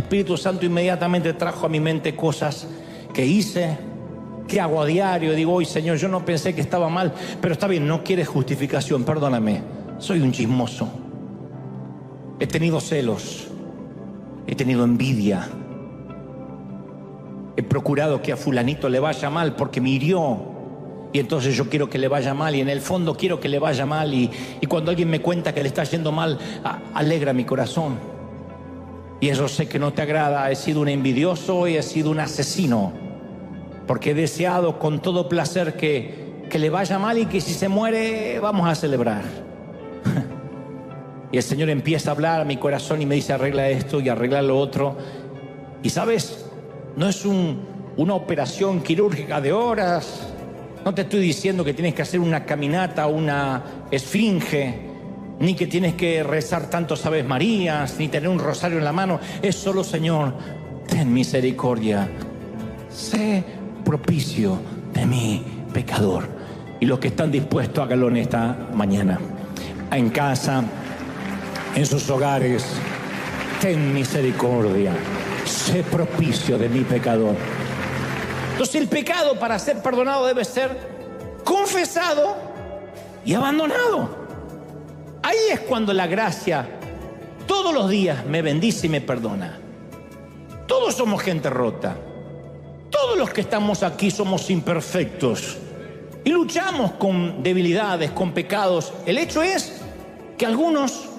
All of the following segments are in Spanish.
Espíritu Santo inmediatamente trajo a mi mente cosas que hice, que hago a diario. Digo, hoy Señor, yo no pensé que estaba mal, pero está bien, no quieres justificación, perdóname. Soy un chismoso. He tenido celos, he tenido envidia. He procurado que a fulanito le vaya mal porque me hirió. Y entonces yo quiero que le vaya mal, y en el fondo quiero que le vaya mal, y cuando alguien me cuenta que le está yendo mal, alegra mi corazón. Y eso sé que no te agrada. He sido un envidioso y he sido un asesino, porque he deseado con todo placer que le vaya mal, y que si se muere vamos a celebrar. Y el Señor empieza a hablar a mi corazón y me dice, arregla esto y arregla lo otro. Y sabes, no es una operación quirúrgica de horas. No te estoy diciendo que tienes que hacer una caminata, una esfinge, ni que tienes que rezar tantos Aves Marías, ni tener un rosario en la mano. Es solo, Señor, ten misericordia. Sé propicio de mi pecador. Y los que están dispuestos, háganlo en esta mañana. En casa, en sus hogares, ten misericordia. Sé propicio de mi pecador. Entonces el pecado, para ser perdonado, debe ser confesado y abandonado. Ahí es cuando la gracia todos los días me bendice y me perdona. Todos somos gente rota. Todos los que estamos aquí somos imperfectos y luchamos con debilidades, con pecados. El hecho es que algunos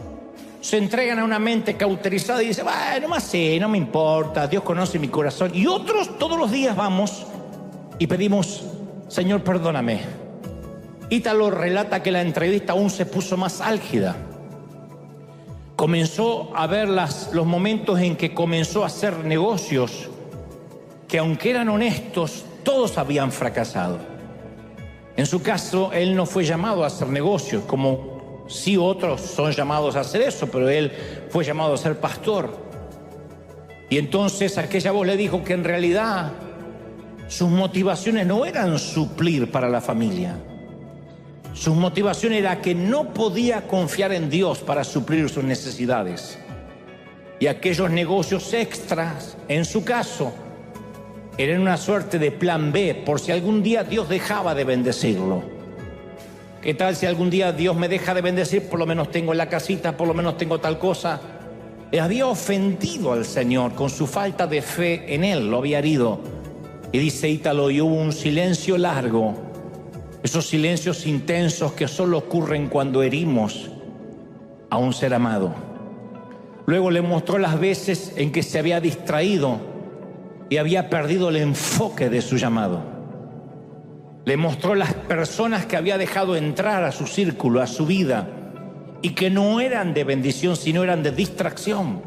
se entregan a una mente cauterizada y dicen, bueno, más sí, no me importa, Dios conoce mi corazón. Y otros todos los días vamos y pedimos, Señor, perdóname. Ítalo relata que la entrevista aún se puso más álgida. Comenzó a ver los momentos en que comenzó a hacer negocios que, aunque eran honestos, todos habían fracasado. En su caso, él no fue llamado a hacer negocios, como sí, otros son llamados a hacer eso, pero él fue llamado a ser pastor. Y entonces aquella voz le dijo que en realidad sus motivaciones no eran suplir para la familia. Sus motivaciones era que no podía confiar en Dios para suplir sus necesidades. Y aquellos negocios extras, en su caso, eran una suerte de plan B, por si algún día Dios dejaba de bendecirlo. ¿Qué tal si algún día Dios me deja de bendecir? Por lo menos tengo la casita, por lo menos tengo tal cosa. Había ofendido al Señor con su falta de fe en Él, lo había herido. Y dice Ítalo, y hubo un silencio largo, esos silencios intensos que solo ocurren cuando herimos a un ser amado. Luego le mostró las veces en que se había distraído y había perdido el enfoque de su llamado. Le mostró las personas que había dejado entrar a su círculo, a su vida, y que no eran de bendición, sino eran de distracción.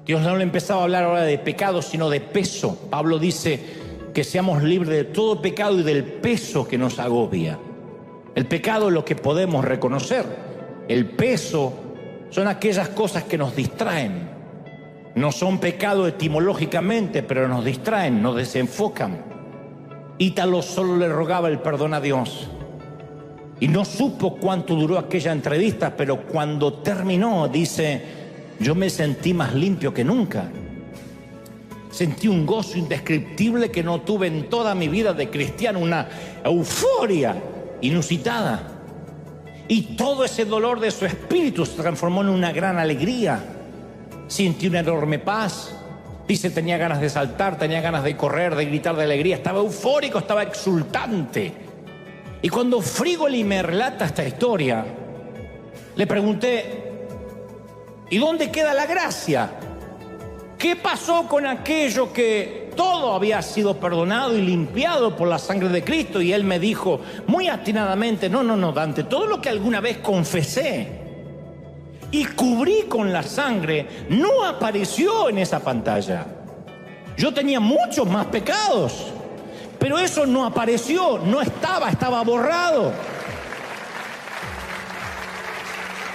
Dios no le empezaba a hablar ahora de pecado, sino de peso. Pablo dice que seamos libres de todo pecado y del peso que nos agobia. El pecado es lo que podemos reconocer. El peso son aquellas cosas que nos distraen. No son pecado etimológicamente, pero nos distraen, nos desenfocan. Ítalo solo le rogaba el perdón a Dios. Y no supo cuánto duró aquella entrevista, pero cuando terminó, dice, yo me sentí más limpio que nunca. Sentí un gozo indescriptible que no tuve en toda mi vida de cristiano, una euforia inusitada. Y todo ese dolor de su espíritu se transformó en una gran alegría. Sentí una enorme paz. Dice, tenía ganas de saltar, tenía ganas de correr, de gritar de alegría. Estaba eufórico, estaba exultante. Y cuando Frígoli me relata esta historia, le pregunté, ¿y dónde queda la gracia? ¿Qué pasó con aquello que todo había sido perdonado y limpiado por la sangre de Cristo? Y él me dijo muy atinadamente, no, Dante, todo lo que alguna vez confesé y cubrí con la sangre no apareció en esa pantalla. Yo tenía muchos más pecados, pero eso no apareció, no estaba borrado.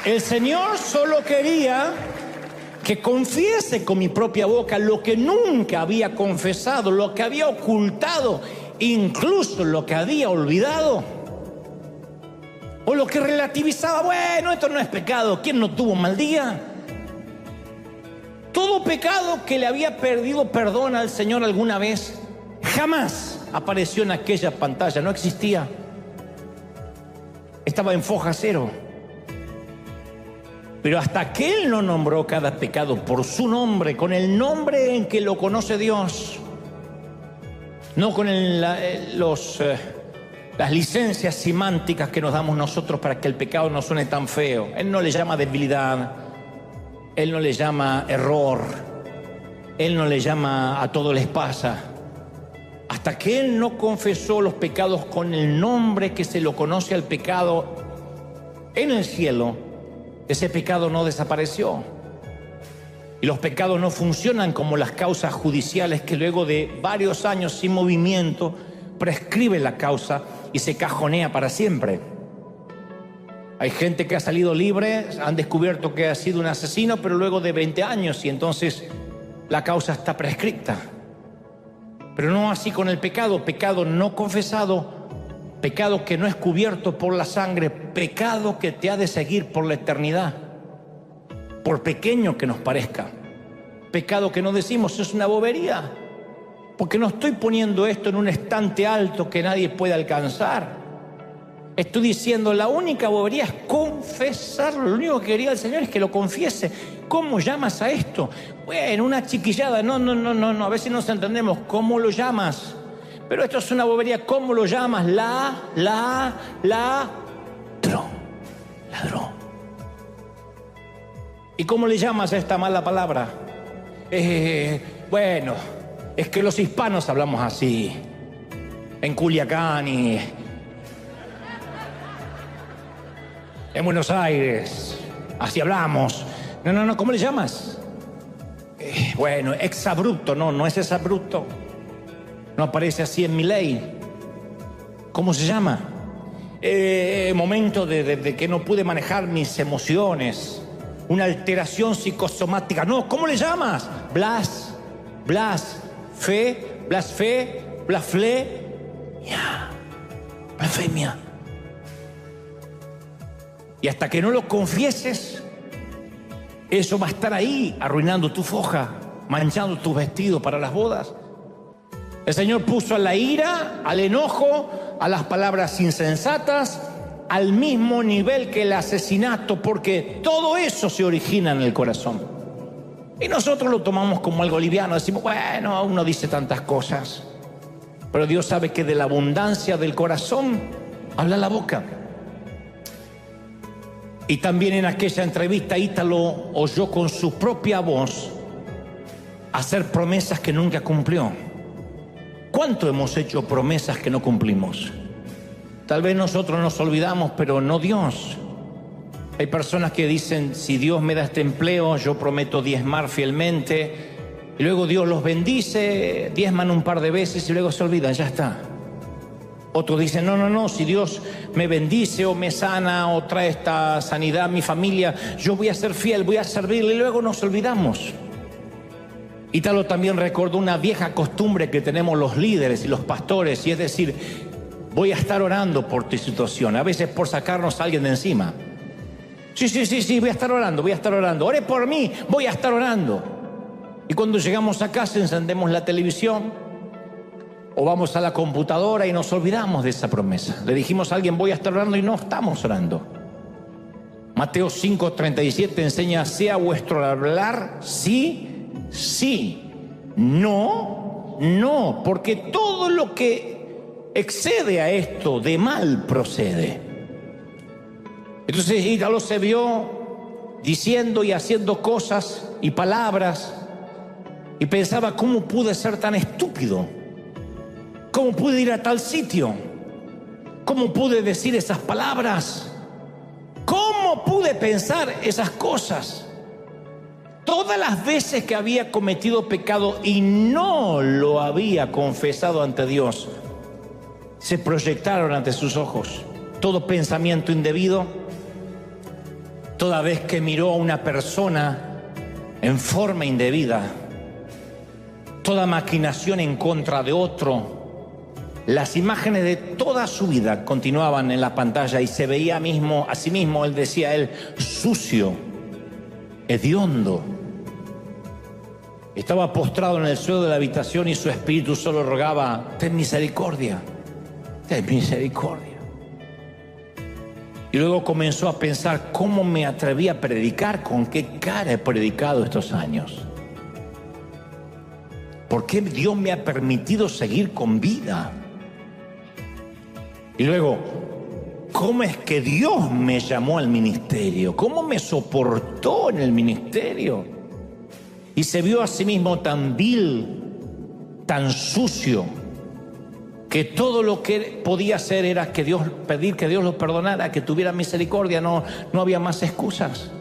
El Señor solo quería que confiese con mi propia boca lo que nunca había confesado, lo que había ocultado, incluso lo que había olvidado. O lo que relativizaba, bueno, esto no es pecado, ¿quién no tuvo un mal día? todo pecado que le había pedido perdón al Señor alguna vez, jamás apareció en aquella pantalla, no existía. Estaba en foja cero. Pero hasta que Él no nombró cada pecado por su nombre, con el nombre en que lo conoce Dios, no con las licencias semánticas que nos damos nosotros para que el pecado no suene tan feo. Él no le llama debilidad, Él no le llama error, Él no le llama a todo les pasa. Hasta que Él no confesó los pecados con el nombre que se lo conoce al pecado en el cielo, ese pecado no desapareció. Y los pecados no funcionan como las causas judiciales que luego de varios años sin movimiento prescribe la causa y se cajonea para siempre. Hay gente que ha salido libre, han descubierto que ha sido un asesino, pero luego de 20 años y entonces la causa está prescripta. Pero no así con el pecado, pecado no confesado, pecado que no es cubierto por la sangre, pecado que te ha de seguir por la eternidad, por pequeño que nos parezca. Pecado que no decimos, es una bobería, porque no estoy poniendo esto en un estante alto que nadie puede alcanzar. Estoy diciendo, la única bobería es confesarlo. Lo único que quería el Señor es que lo confiese. ¿Cómo llamas a esto? Bueno, una chiquillada. No. A veces nos entendemos. ¿Cómo lo llamas? Pero esto es una bobería. ¿Cómo lo llamas? Ladrón. ¿Y cómo le llamas a esta mala palabra? Bueno, es que los hispanos hablamos así. En Culiacán y en Buenos Aires, así hablamos. No, ¿cómo le llamas? Bueno, exabrupto, no es exabrupto. No aparece así en mi ley. ¿Cómo se llama? Momento de que no pude manejar mis emociones. Una alteración psicosomática. No, ¿cómo le llamas? Blasfemia. Y hasta que no lo confieses, eso va a estar ahí, arruinando tu foja, manchando tus vestidos para las bodas. El Señor puso a la ira, al enojo, a las palabras insensatas, al mismo nivel que el asesinato, porque todo eso se origina en el corazón. Y nosotros lo tomamos como algo liviano, decimos, bueno, uno dice tantas cosas. Pero Dios sabe que de la abundancia del corazón habla la boca. Y también en aquella entrevista Ítalo oyó con su propia voz hacer promesas que nunca cumplió. ¿Cuánto hemos hecho promesas que no cumplimos? Tal vez nosotros nos olvidamos, pero no Dios. Hay personas que dicen, si Dios me da este empleo, yo prometo diezmar fielmente. Y luego Dios los bendice, diezman un par de veces y luego se olvidan, ya está. Otros dicen, no, si Dios me bendice o me sana o trae esta sanidad a mi familia, yo voy a ser fiel, voy a servirle, y luego nos olvidamos. Ítalo también recordó una vieja costumbre que tenemos los líderes y los pastores, y es decir, voy a estar orando por tu situación, a veces por sacarnos a alguien de encima. Sí, voy a estar orando, ore por mí, voy a estar orando. Y cuando llegamos a casa encendemos la televisión, o vamos a la computadora y nos olvidamos de esa promesa. Le dijimos a alguien, voy a estar orando, y no estamos orando. Mateo 5:37 enseña, sea vuestro hablar sí, no, porque todo lo que excede a esto de mal procede. Entonces Ítalo se vio diciendo y haciendo cosas y palabras y pensaba, ¿cómo pude ser tan estúpido? ¿Cómo pude ir a tal sitio? ¿Cómo pude decir esas palabras? ¿Cómo pude pensar esas cosas? Todas las veces que había cometido pecado y no lo había confesado ante Dios, se proyectaron ante sus ojos. Todo pensamiento indebido, toda vez que miró a una persona en forma indebida, toda maquinación en contra de otro. Las imágenes de toda su vida continuaban en la pantalla y se veía a sí mismo, él decía, sucio, hediondo. Estaba postrado en el suelo de la habitación y su espíritu solo rogaba: ten misericordia, ten misericordia. Y luego comenzó a pensar: ¿cómo me atreví a predicar? ¿Con qué cara he predicado estos años? ¿Por qué Dios me ha permitido seguir con vida? Y luego, ¿cómo es que Dios me llamó al ministerio? ¿Cómo me soportó en el ministerio? Y se vio a sí mismo tan vil, tan sucio, que todo lo que podía hacer era pedir que Dios lo perdonara, que tuviera misericordia. No había más excusas.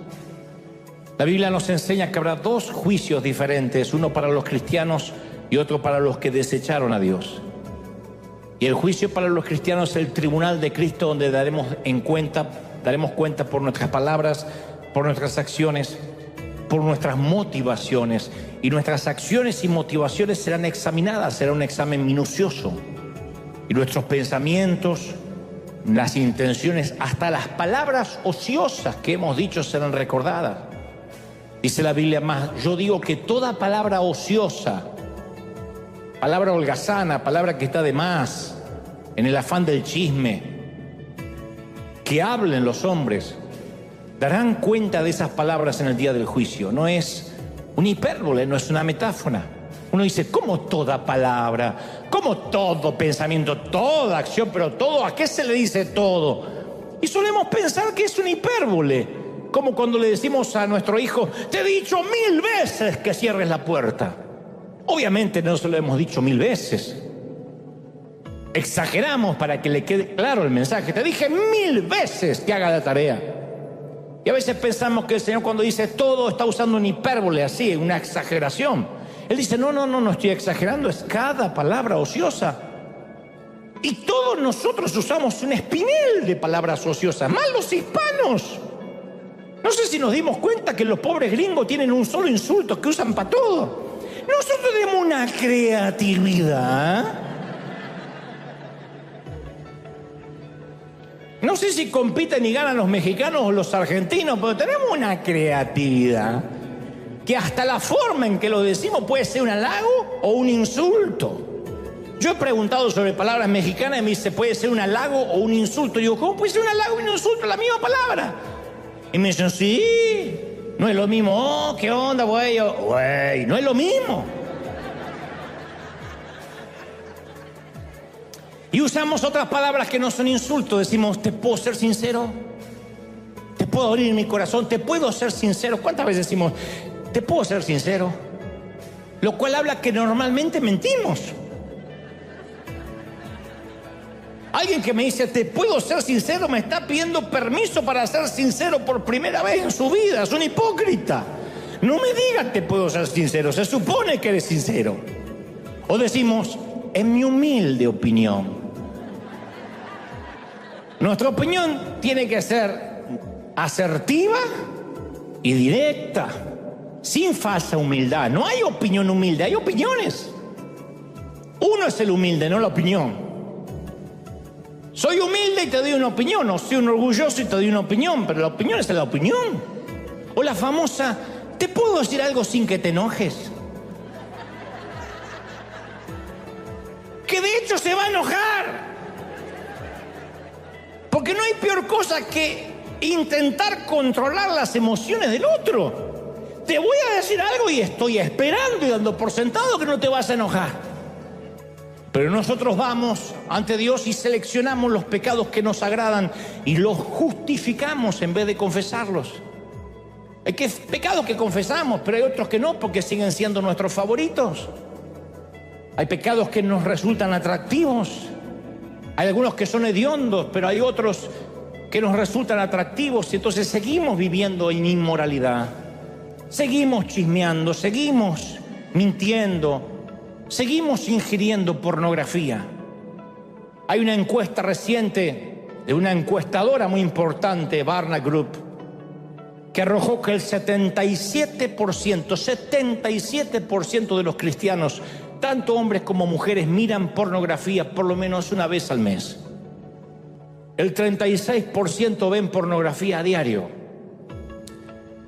La Biblia nos enseña que habrá dos juicios diferentes, uno para los cristianos y otro para los que desecharon a Dios. Y el juicio para los cristianos es el tribunal de Cristo, donde daremos cuenta por nuestras palabras, por nuestras acciones, por nuestras motivaciones. Y nuestras acciones y motivaciones serán examinadas, será un examen minucioso. Y nuestros pensamientos, las intenciones, hasta las palabras ociosas que hemos dicho serán recordadas. Dice la Biblia más: yo digo que toda palabra ociosa, palabra holgazana, palabra que está de más, en el afán del chisme, que hablen los hombres, darán cuenta de esas palabras en el día del juicio. No es una hipérbole, no es una metáfora. Uno dice: ¿cómo toda palabra? ¿Cómo todo pensamiento? Toda acción, pero todo, ¿a qué se le dice todo? Y solemos pensar que es una hipérbole, como cuando le decimos a nuestro hijo: te he dicho 1000 veces que cierres la puerta. Obviamente no se lo hemos dicho 1000 veces. Exageramos para que le quede claro el mensaje. Te dije 1000 veces que haga la tarea. Y a veces pensamos que el Señor, cuando dice todo, está usando una hipérbole, así, una exageración. Él dice: no estoy exagerando, es cada palabra ociosa. Y todos nosotros usamos un espinel de palabras ociosas, más los hispanos. No sé si nos dimos cuenta que los pobres gringos tienen un solo insulto que usan para todo. Nosotros tenemos una creatividad. No sé si compiten y ganan los mexicanos o los argentinos, pero tenemos una creatividad que hasta la forma en que lo decimos puede ser un halago o un insulto. Yo he preguntado sobre palabras mexicanas y me dice: puede ser un halago o un insulto. Y digo: ¿cómo puede ser un halago y un insulto? La misma palabra. Y me dicen: sí, no es lo mismo. Oh, ¿qué onda, güey? Güey, no es lo mismo. Y usamos otras palabras que no son insultos. Decimos: ¿te puedo ser sincero? ¿Te puedo abrir mi corazón? ¿Te puedo ser sincero? ¿Cuántas veces decimos: ¿te puedo ser sincero? Lo cual habla que normalmente mentimos. Alguien que me dice: ¿te puedo ser sincero?, me está pidiendo permiso para ser sincero por primera vez en su vida. Es un hipócrita. No me digas: te puedo ser sincero. Se supone que eres sincero. O decimos: en mi humilde opinión. Nuestra opinión tiene que ser asertiva y directa, sin falsa humildad. No hay opinión humilde, hay opiniones. Uno es el humilde, no la opinión. Soy humilde y te doy una opinión, o soy un orgulloso y te doy una opinión, pero la opinión es la opinión. O la famosa: ¿te puedo decir algo sin que te enojes? Que de hecho se va a enojar. Porque no hay peor cosa que intentar controlar las emociones del otro. Te voy a decir algo y estoy esperando y dando por sentado que no te vas a enojar. Pero nosotros vamos ante Dios y seleccionamos los pecados que nos agradan y los justificamos en vez de confesarlos. Hay pecados que confesamos, pero hay otros que no, porque siguen siendo nuestros favoritos. Hay pecados que nos resultan atractivos. Hay algunos que son hediondos, pero hay otros que nos resultan atractivos. Y entonces seguimos viviendo en inmoralidad. Seguimos chismeando, seguimos mintiendo, seguimos ingiriendo pornografía. Hay una encuesta reciente de una encuestadora muy importante, Barna Group, que arrojó que el 77% de los cristianos, tanto hombres como mujeres, miran pornografía por lo menos una vez al mes. El 36% ven pornografía a diario.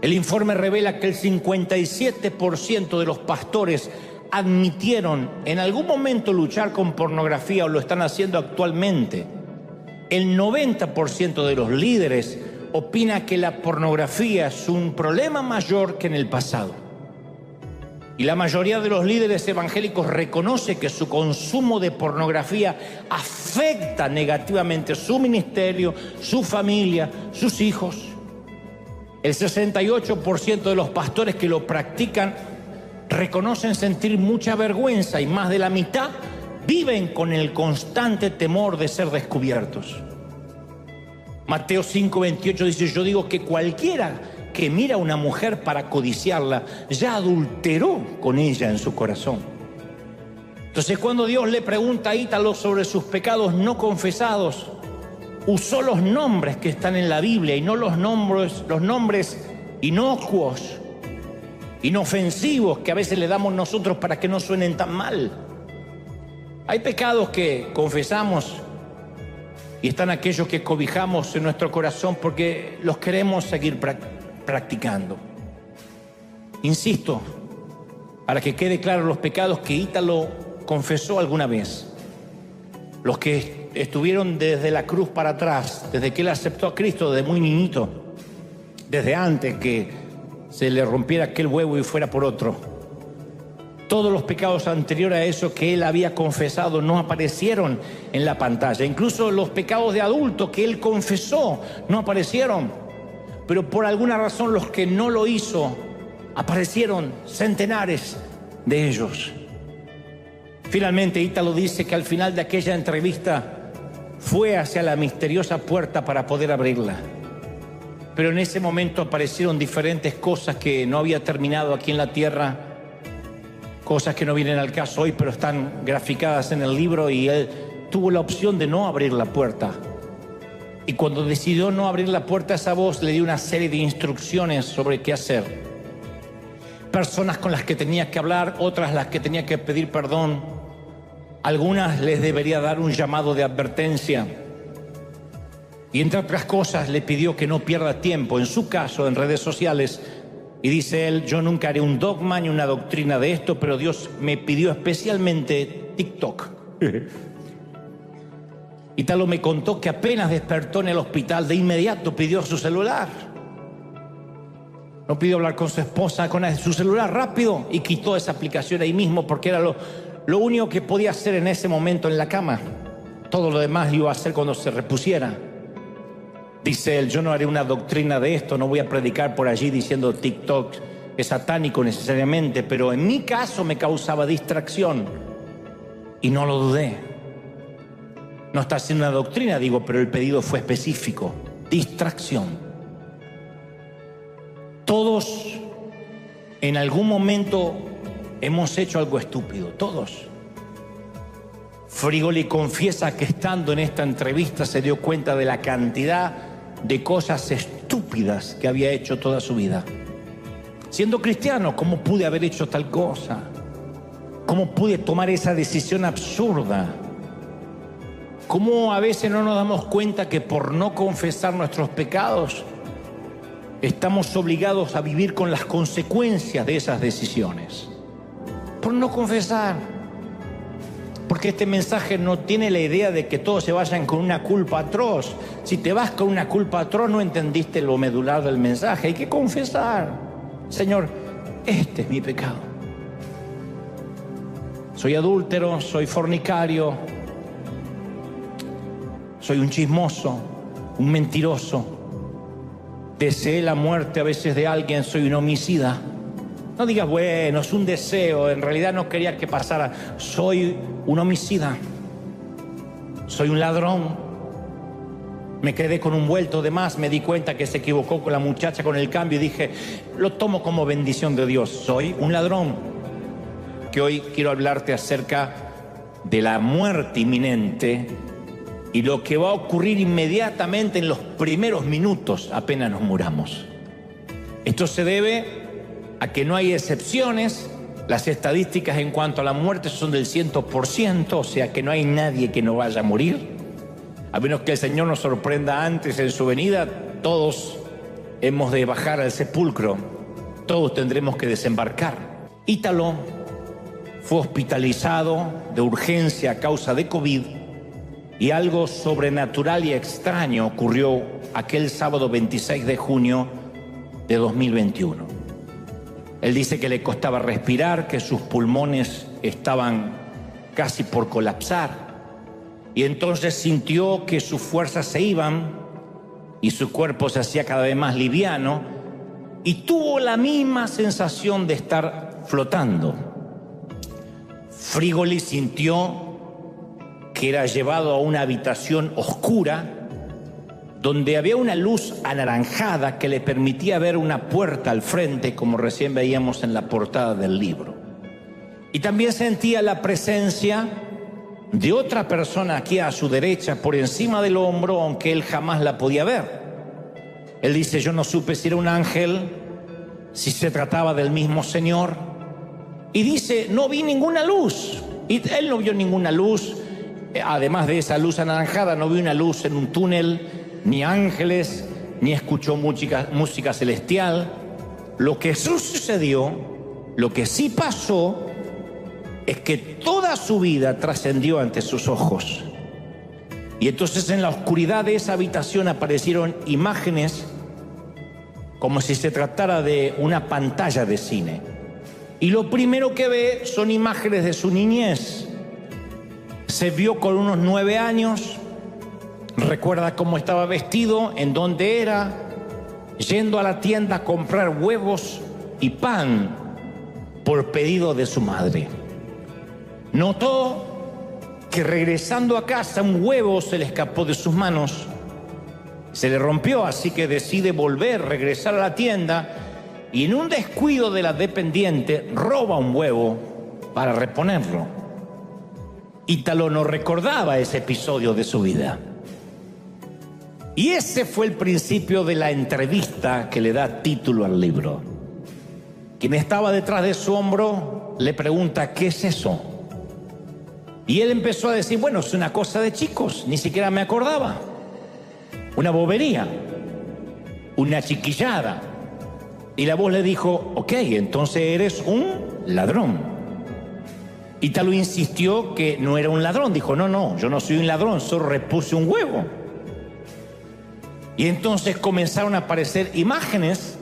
El informe revela que el 57% de los pastores admitieron en algún momento luchar con pornografía o lo están haciendo actualmente. El 90% de los líderes opina que la pornografía es un problema mayor que en el pasado. Y la mayoría de los líderes evangélicos reconoce que su consumo de pornografía afecta negativamente su ministerio, su familia, sus hijos. El 68% de los pastores que lo practican reconocen sentir mucha vergüenza y más de la mitad viven con el constante temor de ser descubiertos. Mateo 5:28 dice: yo digo que cualquiera que mira a una mujer para codiciarla ya adulteró con ella en su corazón. Entonces, cuando Dios le pregunta a Ítalo sobre sus pecados no confesados, usó los nombres que están en la Biblia y no los nombres inocuos, inofensivos que a veces le damos nosotros para que no suenen tan mal. Hay pecados que confesamos y están aquellos que cobijamos en nuestro corazón porque los queremos seguir practicando. Insisto, para que quede claro, los pecados que Ítalo confesó alguna vez, los que estuvieron desde la cruz para atrás, desde que él aceptó a Cristo, desde muy niñito, desde antes que se le rompiera aquel huevo y fuera por otro. Todos los pecados anteriores a eso que él había confesado no aparecieron en la pantalla. Incluso los pecados de adulto que él confesó no aparecieron. Pero por alguna razón los que no lo hizo, aparecieron centenares de ellos. Finalmente, Ítalo dice que al final de aquella entrevista fue hacia la misteriosa puerta para poder abrirla. Pero en ese momento aparecieron diferentes cosas que no había terminado aquí en la tierra, cosas que no vienen al caso hoy, pero están graficadas en el libro, y él tuvo la opción de no abrir la puerta. Y cuando decidió no abrir la puerta, esa voz le dio una serie de instrucciones sobre qué hacer. Personas con las que tenía que hablar, otras las que tenía que pedir perdón. Algunas les debería dar un llamado de advertencia. Y entre otras cosas le pidió que no pierda tiempo, en su caso, en redes sociales. Y dice él: yo nunca haré un dogma ni una doctrina de esto, pero Dios me pidió especialmente TikTok. Ítalo me contó que apenas despertó en el hospital, de inmediato pidió su celular. No pidió hablar con su esposa, con su celular rápido, y quitó esa aplicación ahí mismo porque era lo único que podía hacer en ese momento en la cama. Todo lo demás iba a hacer cuando se repusiera. Dice él: yo no haré una doctrina de esto, no voy a predicar por allí diciendo TikTok es satánico necesariamente, pero en mi caso me causaba distracción y no lo dudé. No está haciendo una doctrina, digo, pero el pedido fue específico: distracción. Todos en algún momento hemos hecho algo estúpido, todos. Frigoli confiesa que estando en esta entrevista se dio cuenta de la cantidad de cosas estúpidas que había hecho toda su vida. Siendo cristiano, ¿cómo pude haber hecho tal cosa? ¿Cómo pude tomar esa decisión absurda? ¿Cómo a veces no nos damos cuenta que por no confesar nuestros pecados estamos obligados a vivir con las consecuencias de esas decisiones? Por no confesar. Porque este mensaje no tiene la idea de que todos se vayan con una culpa atroz. Si te vas con una culpa atroz, no entendiste lo medular del mensaje. Hay que confesar: Señor, este es mi pecado. Soy adúltero, soy fornicario, soy un chismoso, un mentiroso. Deseé la muerte a veces de alguien, soy un homicida. No digas, bueno, es un deseo, en realidad no quería que pasara. Soy un homicida, soy un ladrón. Me quedé con un vuelto de más, me di cuenta que se equivocó con la muchacha con el cambio y dije, lo tomo como bendición de Dios. Soy un ladrón. Que hoy quiero hablarte acerca de la muerte inminente y lo que va a ocurrir inmediatamente en los primeros minutos apenas nos muramos. Esto se debe a que no hay excepciones. Las estadísticas en cuanto a la muerte son del 100%, o sea que no hay nadie que no vaya a morir. A menos que el Señor nos sorprenda antes en su venida, todos hemos de bajar al sepulcro, todos tendremos que desembarcar. Ítalo fue hospitalizado de urgencia a causa de COVID y algo sobrenatural y extraño ocurrió aquel sábado 26 de junio de 2021. Él dice que le costaba respirar, que sus pulmones estaban casi por colapsar y entonces sintió que sus fuerzas se iban y su cuerpo se hacía cada vez más liviano y tuvo la misma sensación de estar flotando. Frigoli sintió que era llevado a una habitación oscura donde había una luz anaranjada que le permitía ver una puerta al frente, como recién veíamos en la portada del libro. Y también sentía la presencia de otra persona aquí a su derecha, por encima del hombro, aunque él jamás la podía ver. Él dice, yo no supe si era un ángel, si se trataba del mismo Señor. Y dice, no vi ninguna luz. Y él no vio ninguna luz. Además de esa luz anaranjada, no vio una luz en un túnel, ni ángeles, ni escuchó música celestial. Lo que sucedió, lo que sí pasó, es que toda su vida trascendió ante sus ojos. Y entonces en la oscuridad de esa habitación aparecieron imágenes como si se tratara de una pantalla de cine. Y lo primero que ve son imágenes de su niñez. Se vio con unos 9 años, recuerda cómo estaba vestido, en dónde era, yendo a la tienda a comprar huevos y pan por pedido de su madre. Notó que regresando a casa un huevo se le escapó de sus manos, se le rompió, así que decide regresar a la tienda y en un descuido de la dependiente roba un huevo para reponerlo. Ítalo no recordaba ese episodio de su vida. Y ese fue el principio de la entrevista que le da título al libro. Quien estaba detrás de su hombro le pregunta, ¿qué es eso? Y él empezó a decir, bueno, es una cosa de chicos, ni siquiera me acordaba. Una bobería, una chiquillada. Y la voz le dijo, ok, entonces eres un ladrón. Ítalo insistió que no era un ladrón. Dijo, no, yo no soy un ladrón, solo repuse un huevo. Y entonces comenzaron a aparecer imágenes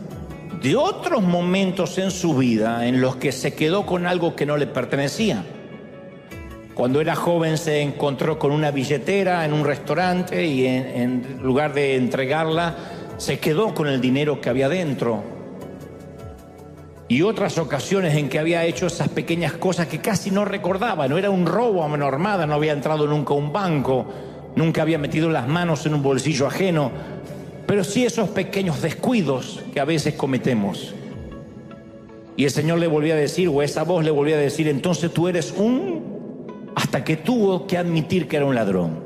de otros momentos en su vida en los que se quedó con algo que no le pertenecía. Cuando era joven se encontró con una billetera en un restaurante y en lugar de entregarla, se quedó con el dinero que había dentro. Y otras ocasiones en que había hecho esas pequeñas cosas que casi no recordaba. No era un robo a mano armada, no había entrado nunca a un banco, nunca había metido las manos en un bolsillo ajeno, pero sí esos pequeños descuidos que a veces cometemos. Y el Señor le volvía a decir, o esa voz le volvía a decir, entonces tú eres hasta que tuvo que admitir que era un ladrón.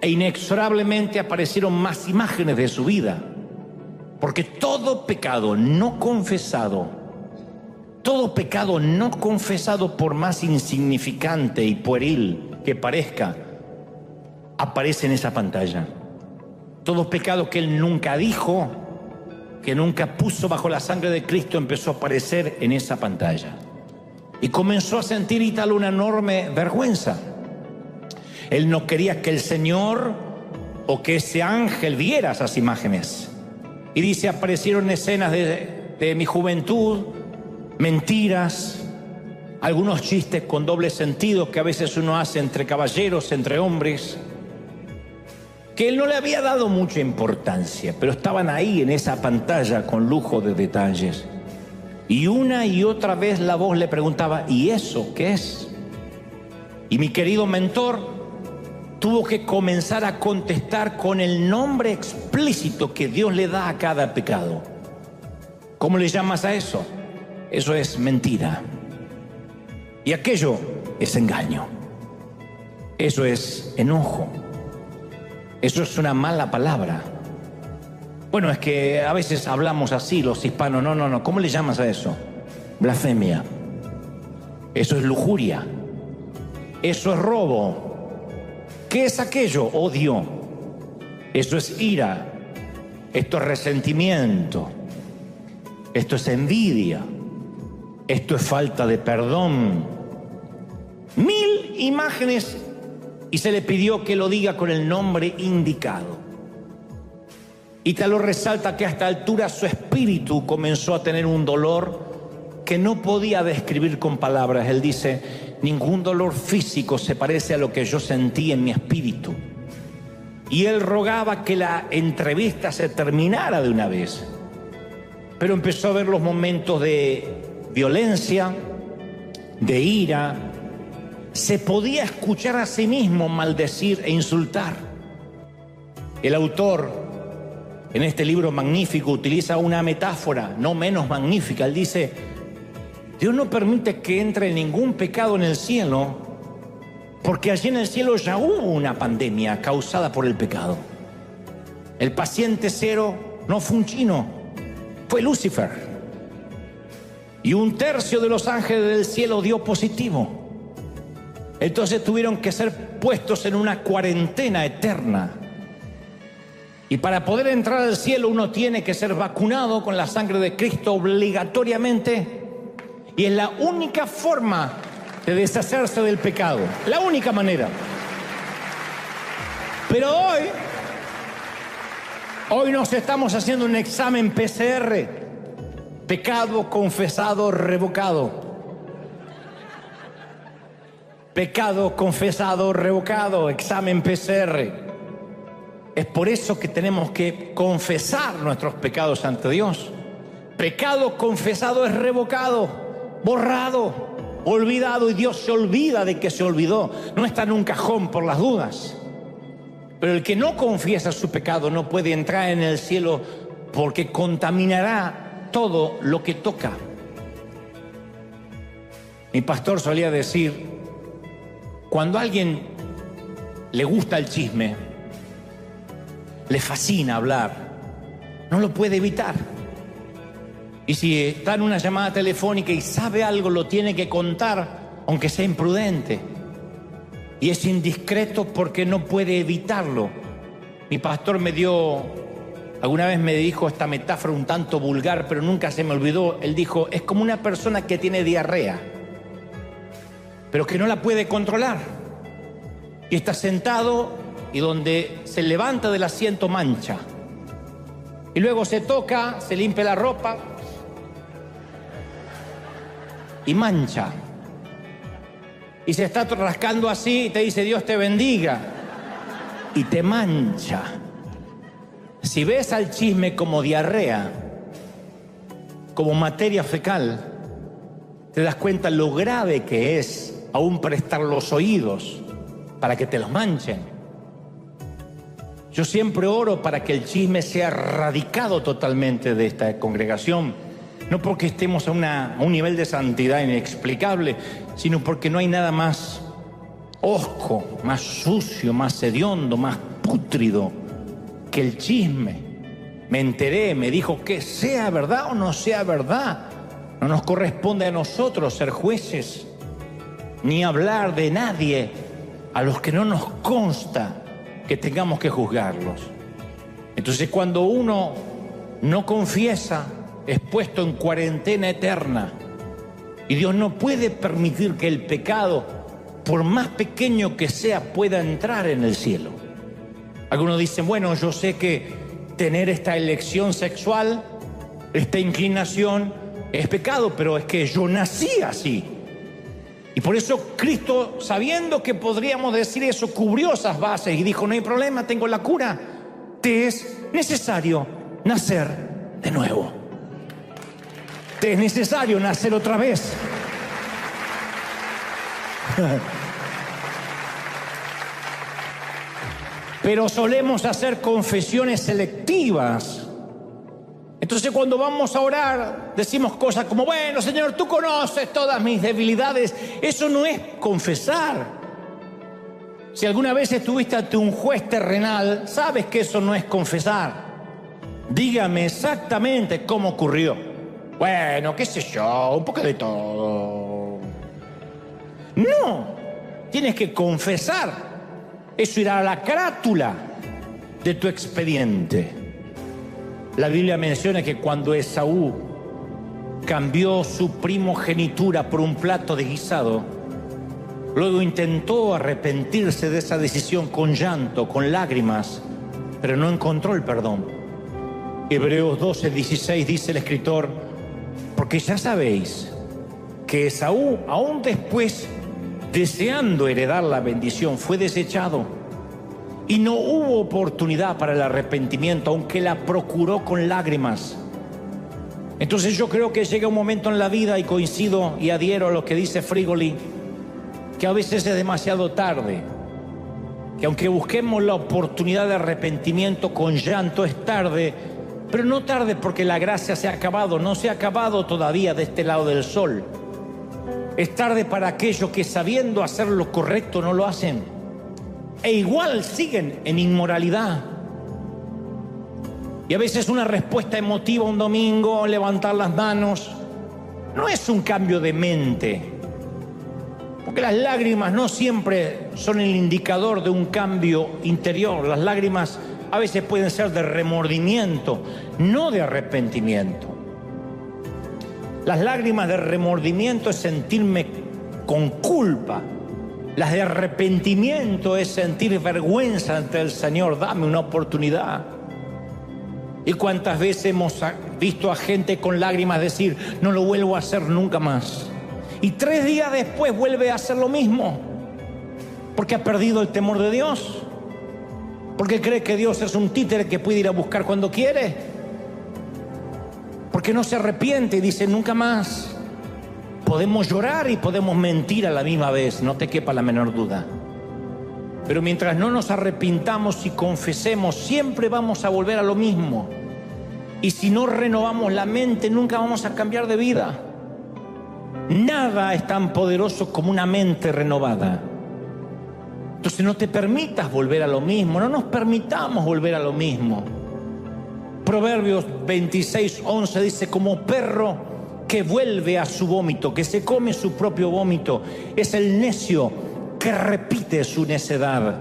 E inexorablemente aparecieron más imágenes de su vida. Porque todo pecado no confesado, por más insignificante y pueril que parezca, aparece en esa pantalla. Todo pecado que él nunca dijo, que nunca puso bajo la sangre de Cristo, empezó a aparecer en esa pantalla. Y comenzó a sentir Ítalo una enorme vergüenza. Él no quería que el Señor o que ese ángel viera esas imágenes. Y dice, aparecieron escenas de mi juventud, mentiras, algunos chistes con doble sentido que a veces uno hace entre caballeros, entre hombres, que él no le había dado mucha importancia, pero estaban ahí en esa pantalla con lujo de detalles. Y una y otra vez la voz le preguntaba, ¿y eso qué es? Y mi querido mentor tuvo que comenzar a contestar con el nombre explícito que Dios le da a cada pecado. ¿Cómo le llamas a eso? Eso es mentira. Y aquello es engaño. Eso es enojo. Eso es una mala palabra. Bueno, es que a veces hablamos así los hispanos. No. ¿Cómo le llamas a eso? Blasfemia. Eso es lujuria. Eso es robo. ¿Qué es aquello? Odio. Eso es ira. esto es resentimiento, esto es envidia, esto es falta de perdón. 1000 imágenes y se le pidió que lo diga con el nombre indicado. Ítalo resalta que a esta altura su espíritu comenzó a tener un dolor que no podía describir con palabras. Él dice: ningún dolor físico se parece a lo que yo sentí en mi espíritu. Y él rogaba que la entrevista se terminara de una vez. Pero empezó a ver los momentos de violencia, de ira. Se podía escuchar a sí mismo maldecir e insultar. El autor, en este libro magnífico, utiliza una metáfora no menos magnífica. Él dice: Dios no permite que entre ningún pecado en el cielo, porque allí en el cielo ya hubo una pandemia causada por el pecado. El paciente cero no fue un chino, fue Lucifer. Y 1/3 de los ángeles del cielo dio positivo. Entonces tuvieron que ser puestos en una cuarentena eterna. Y para poder entrar al cielo uno tiene que ser vacunado con la sangre de Cristo obligatoriamente. Y es la única forma de deshacerse del pecado. La única manera. Pero hoy nos estamos haciendo un examen PCR. Pecado confesado, revocado. Pecado confesado, revocado. Examen PCR. Es por eso que tenemos que confesar nuestros pecados ante Dios. Pecado confesado es revocado, borrado, olvidado, y Dios se olvida de que se olvidó. No está en un cajón por las dudas. Pero el que no confiesa su pecado no puede entrar en el cielo, porque contaminará todo lo que toca. Mi pastor solía decir: cuando a alguien le gusta el chisme, le fascina hablar, no lo puede evitar. Y si está en una llamada telefónica y sabe algo, lo tiene que contar, aunque sea imprudente. Y es indiscreto porque no puede evitarlo. Mi pastor alguna vez me dijo esta metáfora un tanto vulgar, pero nunca se me olvidó. Él dijo: es como una persona que tiene diarrea, pero que no la puede controlar. Y está sentado y donde se levanta del asiento mancha. Y luego se toca, se limpia la ropa y mancha. Y se está rascando así y te dice: Dios te bendiga. Y te mancha. Si ves al chisme como diarrea, como materia fecal, te das cuenta lo grave que es aún prestar los oídos para que te los manchen. Yo siempre oro para que el chisme sea erradicado totalmente de esta congregación. No porque estemos a un nivel de santidad inexplicable, sino porque no hay nada más hosco, más sucio, más hediondo, más pútrido que el chisme. Me enteré, me dijo, que sea verdad o no sea verdad. No nos corresponde a nosotros ser jueces, ni hablar de nadie a los que no nos consta que tengamos que juzgarlos. Entonces, cuando uno no confiesa, es puesto en cuarentena eterna. Y Dios no puede permitir que el pecado, por más pequeño que sea, pueda entrar en el cielo. Algunos dicen: bueno, yo sé que tener esta elección sexual, esta inclinación, es pecado, pero es que yo nací así. Y por eso Cristo, sabiendo que podríamos decir eso, cubrió esas bases y dijo: no hay problema, tengo la cura. Te es necesario nacer de nuevo. Te es necesario nacer otra vez. Pero solemos hacer confesiones selectivas. Entonces, cuando vamos a orar, decimos cosas como: bueno, Señor, tú conoces todas mis debilidades. Eso no es confesar. Si alguna vez estuviste ante un juez terrenal, sabes que eso no es confesar. Dígame exactamente cómo ocurrió. Bueno, qué sé yo, un poco de todo. No, tienes que confesar. Eso irá a la carátula de tu expediente. La Biblia menciona que cuando Esaú cambió su primogenitura por un plato de guisado, luego intentó arrepentirse de esa decisión con llanto, con lágrimas, pero no encontró el perdón. Hebreos 12:16 dice el escritor: porque ya sabéis que Esaú, aún después, deseando heredar la bendición, fue desechado y no hubo oportunidad para el arrepentimiento, aunque la procuró con lágrimas. Entonces yo creo que llega un momento en la vida, y coincido y adhiero a lo que dice Frigoli, que a veces es demasiado tarde, que aunque busquemos la oportunidad de arrepentimiento con llanto, es tarde, pero no tarde porque la gracia se ha acabado, no se ha acabado todavía de este lado del sol. Es tarde para aquellos que, sabiendo hacer lo correcto, no lo hacen e igual siguen en inmoralidad. Y a veces una respuesta emotiva un domingo, levantar las manos, no es un cambio de mente, porque las lágrimas no siempre son el indicador de un cambio interior. Las lágrimas a veces pueden ser de remordimiento, no de arrepentimiento. Las lágrimas de remordimiento es sentirme con culpa. Las de arrepentimiento es sentir vergüenza ante el Señor. Dame una oportunidad. ¿Y cuántas veces hemos visto a gente con lágrimas decir: no lo vuelvo a hacer nunca más? Y 3 días después vuelve a hacer lo mismo, porque ha perdido el temor de Dios, porque cree que Dios es un títere que puede ir a buscar cuando quiere, porque no se arrepiente y dice: nunca más. Podemos llorar y podemos mentir a la misma vez, no te quepa la menor duda. Pero mientras no nos arrepintamos y confesemos, siempre vamos a volver a lo mismo. Y si no renovamos la mente, nunca vamos a cambiar de vida. Nada es tan poderoso como una mente renovada. Entonces no te permitas volver a lo mismo, no nos permitamos volver a lo mismo. Proverbios 26:11 dice: como perro que vuelve a su vómito, que se come su propio vómito, es el necio que repite su necedad.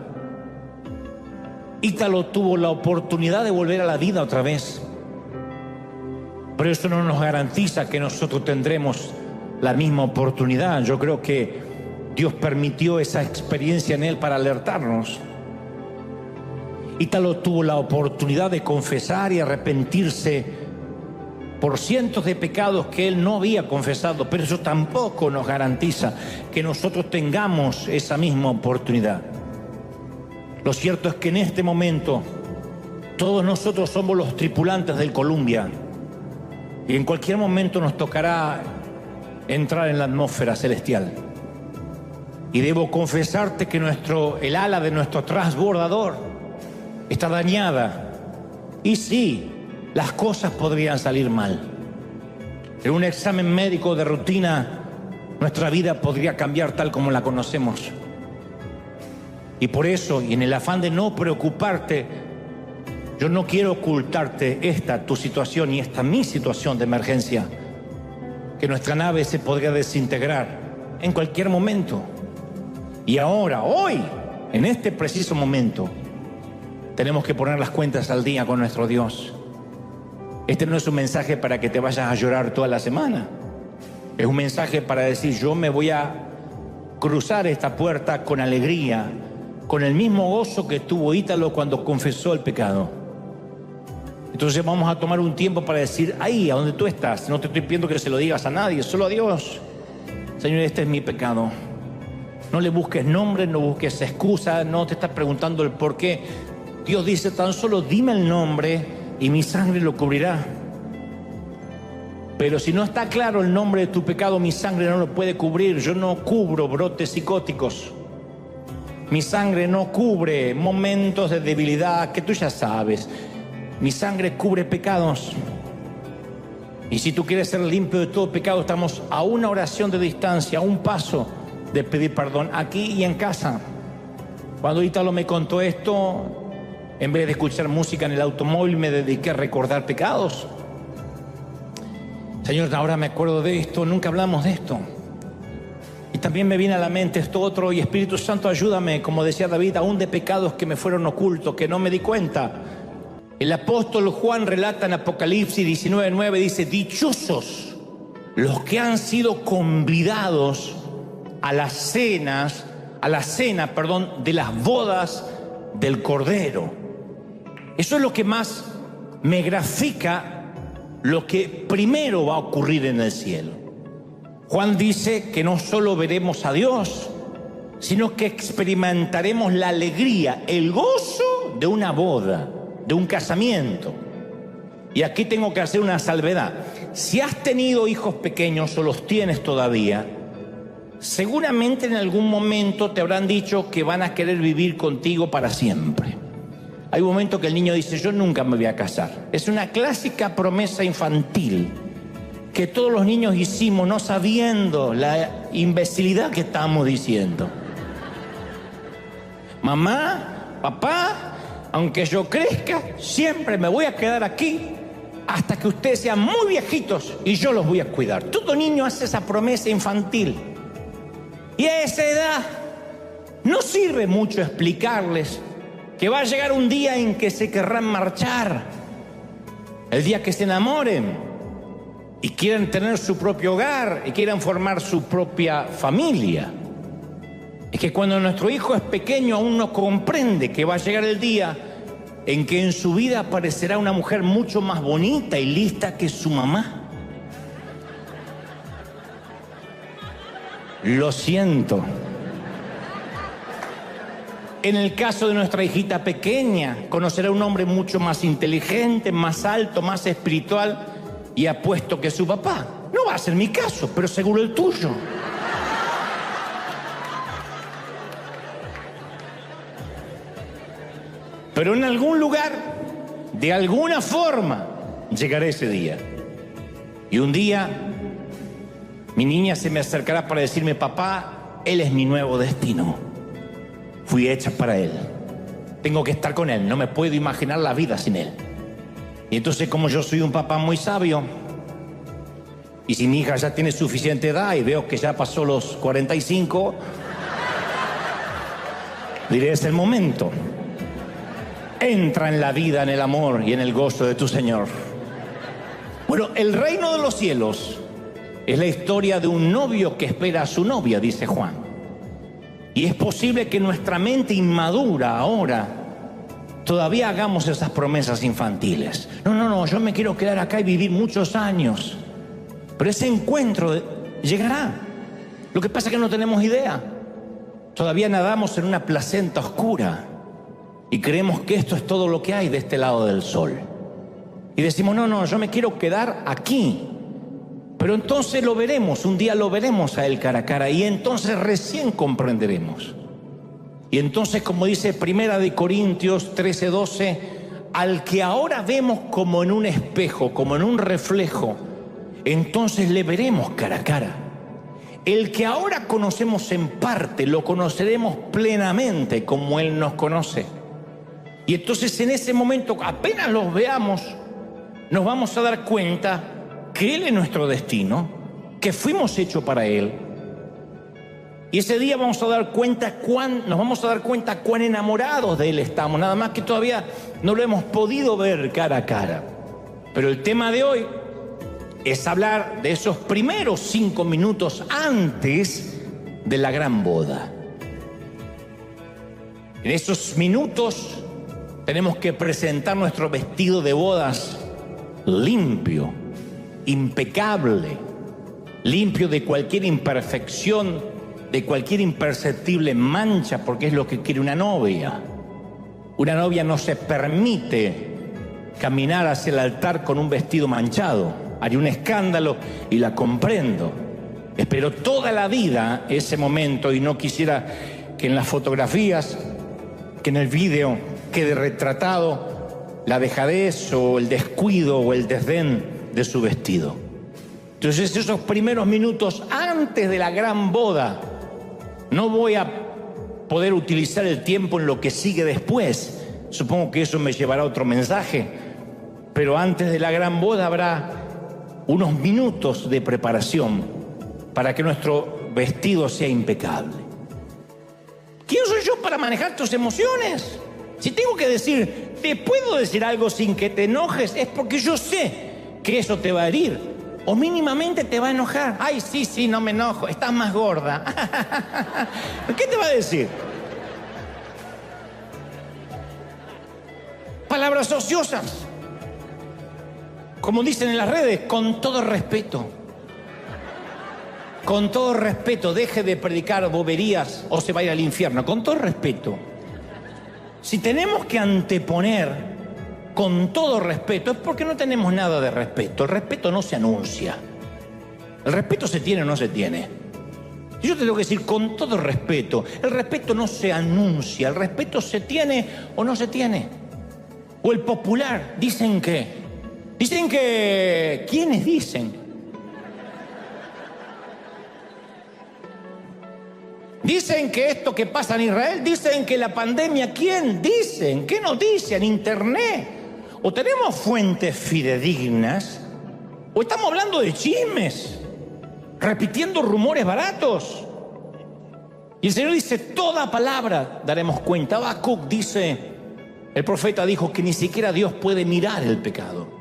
Ítalo tuvo la oportunidad de volver a la vida otra vez, pero eso no nos garantiza que nosotros tendremos la misma oportunidad. Yo creo que Dios permitió esa experiencia en él para alertarnos. Ítalo tuvo la oportunidad de confesar y arrepentirse por cientos de pecados que él no había confesado, pero eso tampoco nos garantiza que nosotros tengamos esa misma oportunidad. Lo cierto es que en este momento todos nosotros somos los tripulantes del Columbia, y en cualquier momento nos tocará entrar en la atmósfera celestial. Y debo confesarte que el ala de nuestro transbordador está dañada. Y sí, las cosas podrían salir mal. En un examen médico de rutina, nuestra vida podría cambiar tal como la conocemos. Y por eso, y en el afán de no preocuparte, yo no quiero ocultarte tu situación y mi situación de emergencia, que nuestra nave se podría desintegrar en cualquier momento. Y ahora, hoy, en este preciso momento, tenemos que poner las cuentas al día con nuestro Dios. Este no es un mensaje para que te vayas a llorar toda la semana. Es un mensaje para decir: yo me voy a cruzar esta puerta con alegría, con el mismo gozo que tuvo Ítalo cuando confesó el pecado. Entonces vamos a tomar un tiempo para decir: ahí, a donde tú estás, no te estoy pidiendo que se lo digas a nadie, solo a Dios. Señor, este es mi pecado. No le busques nombre, no busques excusa, no te estás preguntando el por qué. Dios dice: tan solo dime el nombre y mi sangre lo cubrirá. Pero si no está claro el nombre de tu pecado, mi sangre no lo puede cubrir. Yo no cubro brotes psicóticos. Mi sangre no cubre momentos de debilidad que tú ya sabes. Mi sangre cubre pecados. Y si tú quieres ser limpio de todo pecado, estamos a una oración de distancia, a un paso de pedir perdón, aquí y en casa. Cuando Ítalo me contó esto, en vez de escuchar música en el automóvil, me dediqué a recordar pecados. Señor, ahora me acuerdo de esto, nunca hablamos de esto. Y también me viene a la mente esto otro, y Espíritu Santo, ayúdame, como decía David, aún de pecados que me fueron ocultos, que no me di cuenta. El apóstol Juan relata en Apocalipsis 19:9, dice: dichosos los que han sido convidados a la cena, de las bodas del Cordero. Eso es lo que más me grafica lo que primero va a ocurrir en el cielo. Juan dice que no solo veremos a Dios, sino que experimentaremos la alegría, el gozo de una boda, de un casamiento. Y aquí tengo que hacer una salvedad. Si has tenido hijos pequeños o los tienes todavía, seguramente en algún momento te habrán dicho que van a querer vivir contigo para siempre. Hay un momento que el niño dice: yo nunca me voy a casar. Es una clásica promesa infantil que todos los niños hicimos no sabiendo la imbecilidad que estábamos diciendo. Mamá, papá, aunque yo crezca, siempre me voy a quedar aquí hasta que ustedes sean muy viejitos y yo los voy a cuidar. Todo niño hace esa promesa infantil. Y a esa edad no sirve mucho explicarles que va a llegar un día en que se querrán marchar, el día que se enamoren y quieran tener su propio hogar y quieran formar su propia familia. Es que cuando nuestro hijo es pequeño aún no comprende que va a llegar el día en que en su vida aparecerá una mujer mucho más bonita y lista que su mamá. Lo siento. En el caso de nuestra hijita pequeña, conocerá un hombre mucho más inteligente, más alto, más espiritual y apuesto que su papá. No va a ser mi caso, pero seguro el tuyo. Pero en algún lugar, de alguna forma, llegará ese día. Y un día, mi niña se me acercará para decirme: papá, él es mi nuevo destino. Fui hecha para él. Tengo que estar con él. No me puedo imaginar la vida sin él. Y entonces, como yo soy un papá muy sabio, y si mi hija ya tiene suficiente edad y veo que ya pasó los 45, diré: es el momento. Entra en la vida, en el amor y en el gozo de tu Señor. Bueno, el reino de los cielos es la historia de un novio que espera a su novia, dice Juan. Y es posible que nuestra mente inmadura ahora todavía hagamos esas promesas infantiles. No, yo me quiero quedar acá y vivir muchos años. Pero ese encuentro llegará. Lo que pasa es que no tenemos idea. Todavía nadamos en una placenta oscura y creemos que esto es todo lo que hay de este lado del sol. Y decimos: no, yo me quiero quedar aquí. Pero entonces lo veremos, un día lo veremos a él cara a cara, y entonces recién comprenderemos. Y entonces, como dice 1 Corintios 13:12, al que ahora vemos como en un espejo, como en un reflejo, entonces le veremos cara a cara. El que ahora conocemos en parte, lo conoceremos plenamente como él nos conoce. Y entonces en ese momento, apenas los veamos, nos vamos a dar cuenta que él es nuestro destino, que fuimos hechos para él. Y ese día nos vamos a dar cuenta cuán enamorados de él estamos, nada más que todavía no lo hemos podido ver cara a cara. Pero el tema de hoy es hablar de esos primeros 5 minutos antes de la gran boda. En esos minutos tenemos que presentar nuestro vestido de bodas limpio, impecable, limpio de cualquier imperfección, de cualquier imperceptible mancha, porque es lo que quiere una novia. Una novia no se permite caminar hacia el altar con un vestido manchado. Haría un escándalo y la comprendo. Espero toda la vida ese momento y no quisiera que en las fotografías, que en el video quede retratado la dejadez o el descuido o el desdén de su vestido. Entonces, esos primeros minutos antes de la gran boda, no voy a poder utilizar el tiempo en lo que sigue después. Supongo que eso me llevará a otro mensaje. Pero antes de la gran boda habrá unos minutos de preparación para que nuestro vestido sea impecable. ¿Quién soy yo para manejar tus emociones? Si tengo que decir te puedo decir algo sin que te enojes, es porque yo sé que eso te va a herir. O mínimamente te va a enojar. Ay, sí, no me enojo, estás más gorda. ¿Qué te va a decir? Palabras ociosas. Como dicen en las redes, con todo respeto. Con todo respeto, deje de predicar boberías o se va a ir al infierno. Con todo respeto. Si tenemos que anteponer con todo respeto, es porque no tenemos nada de respeto. El respeto no se anuncia. El respeto se tiene o no se tiene. Y yo te tengo que decir con todo respeto, el respeto no se anuncia, el respeto se tiene o no se tiene. O el popular, dicen que... ¿Quiénes dicen? Dicen que esto que pasa en Israel, dicen que la pandemia, ¿quién? Dicen, ¿qué noticias en internet? O tenemos fuentes fidedignas, o estamos hablando de chismes, repitiendo rumores baratos. Y el Señor dice, toda palabra daremos cuenta. Habacuc dice, el profeta dijo que ni siquiera Dios puede mirar el pecado.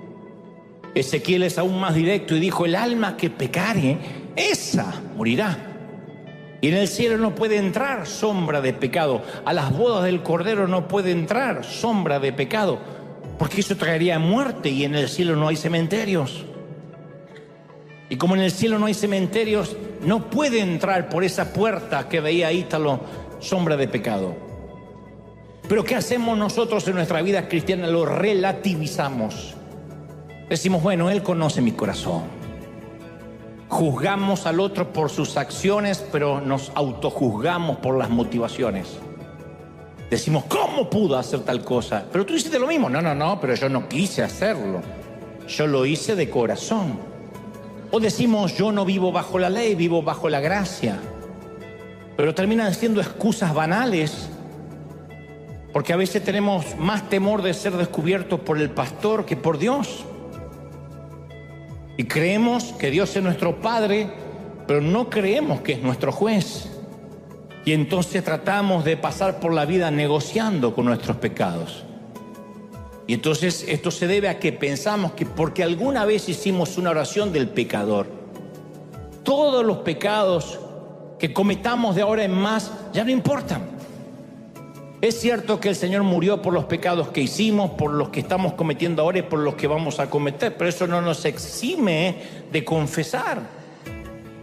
Ezequiel es aún más directo y dijo, el alma que pecare, esa morirá. Y en el cielo no puede entrar sombra de pecado. A las bodas del Cordero no puede entrar sombra de pecado, porque eso traería muerte y en el cielo no hay cementerios. Y como en el cielo no hay cementerios, no puede entrar por esa puerta que veía Ítalo sombra de pecado. Pero ¿qué hacemos nosotros en nuestra vida cristiana? Lo relativizamos. Decimos, bueno, Él conoce mi corazón. Juzgamos al otro por sus acciones, pero nos autojuzgamos por las motivaciones. Decimos, ¿cómo pudo hacer tal cosa? Pero tú hiciste lo mismo. No, pero yo no quise hacerlo. Yo lo hice de corazón. O decimos, yo no vivo bajo la ley, vivo bajo la gracia. Pero terminan siendo excusas banales, porque a veces tenemos más temor de ser descubiertos por el pastor que por Dios. Y creemos que Dios es nuestro Padre, pero no creemos que es nuestro juez. Y entonces tratamos de pasar por la vida negociando con nuestros pecados. Y entonces esto se debe a que pensamos que porque alguna vez hicimos una oración del pecador, todos los pecados que cometamos de ahora en más ya no importan. Es cierto que el Señor murió por los pecados que hicimos, por los que estamos cometiendo ahora y por los que vamos a cometer, pero eso no nos exime de confesar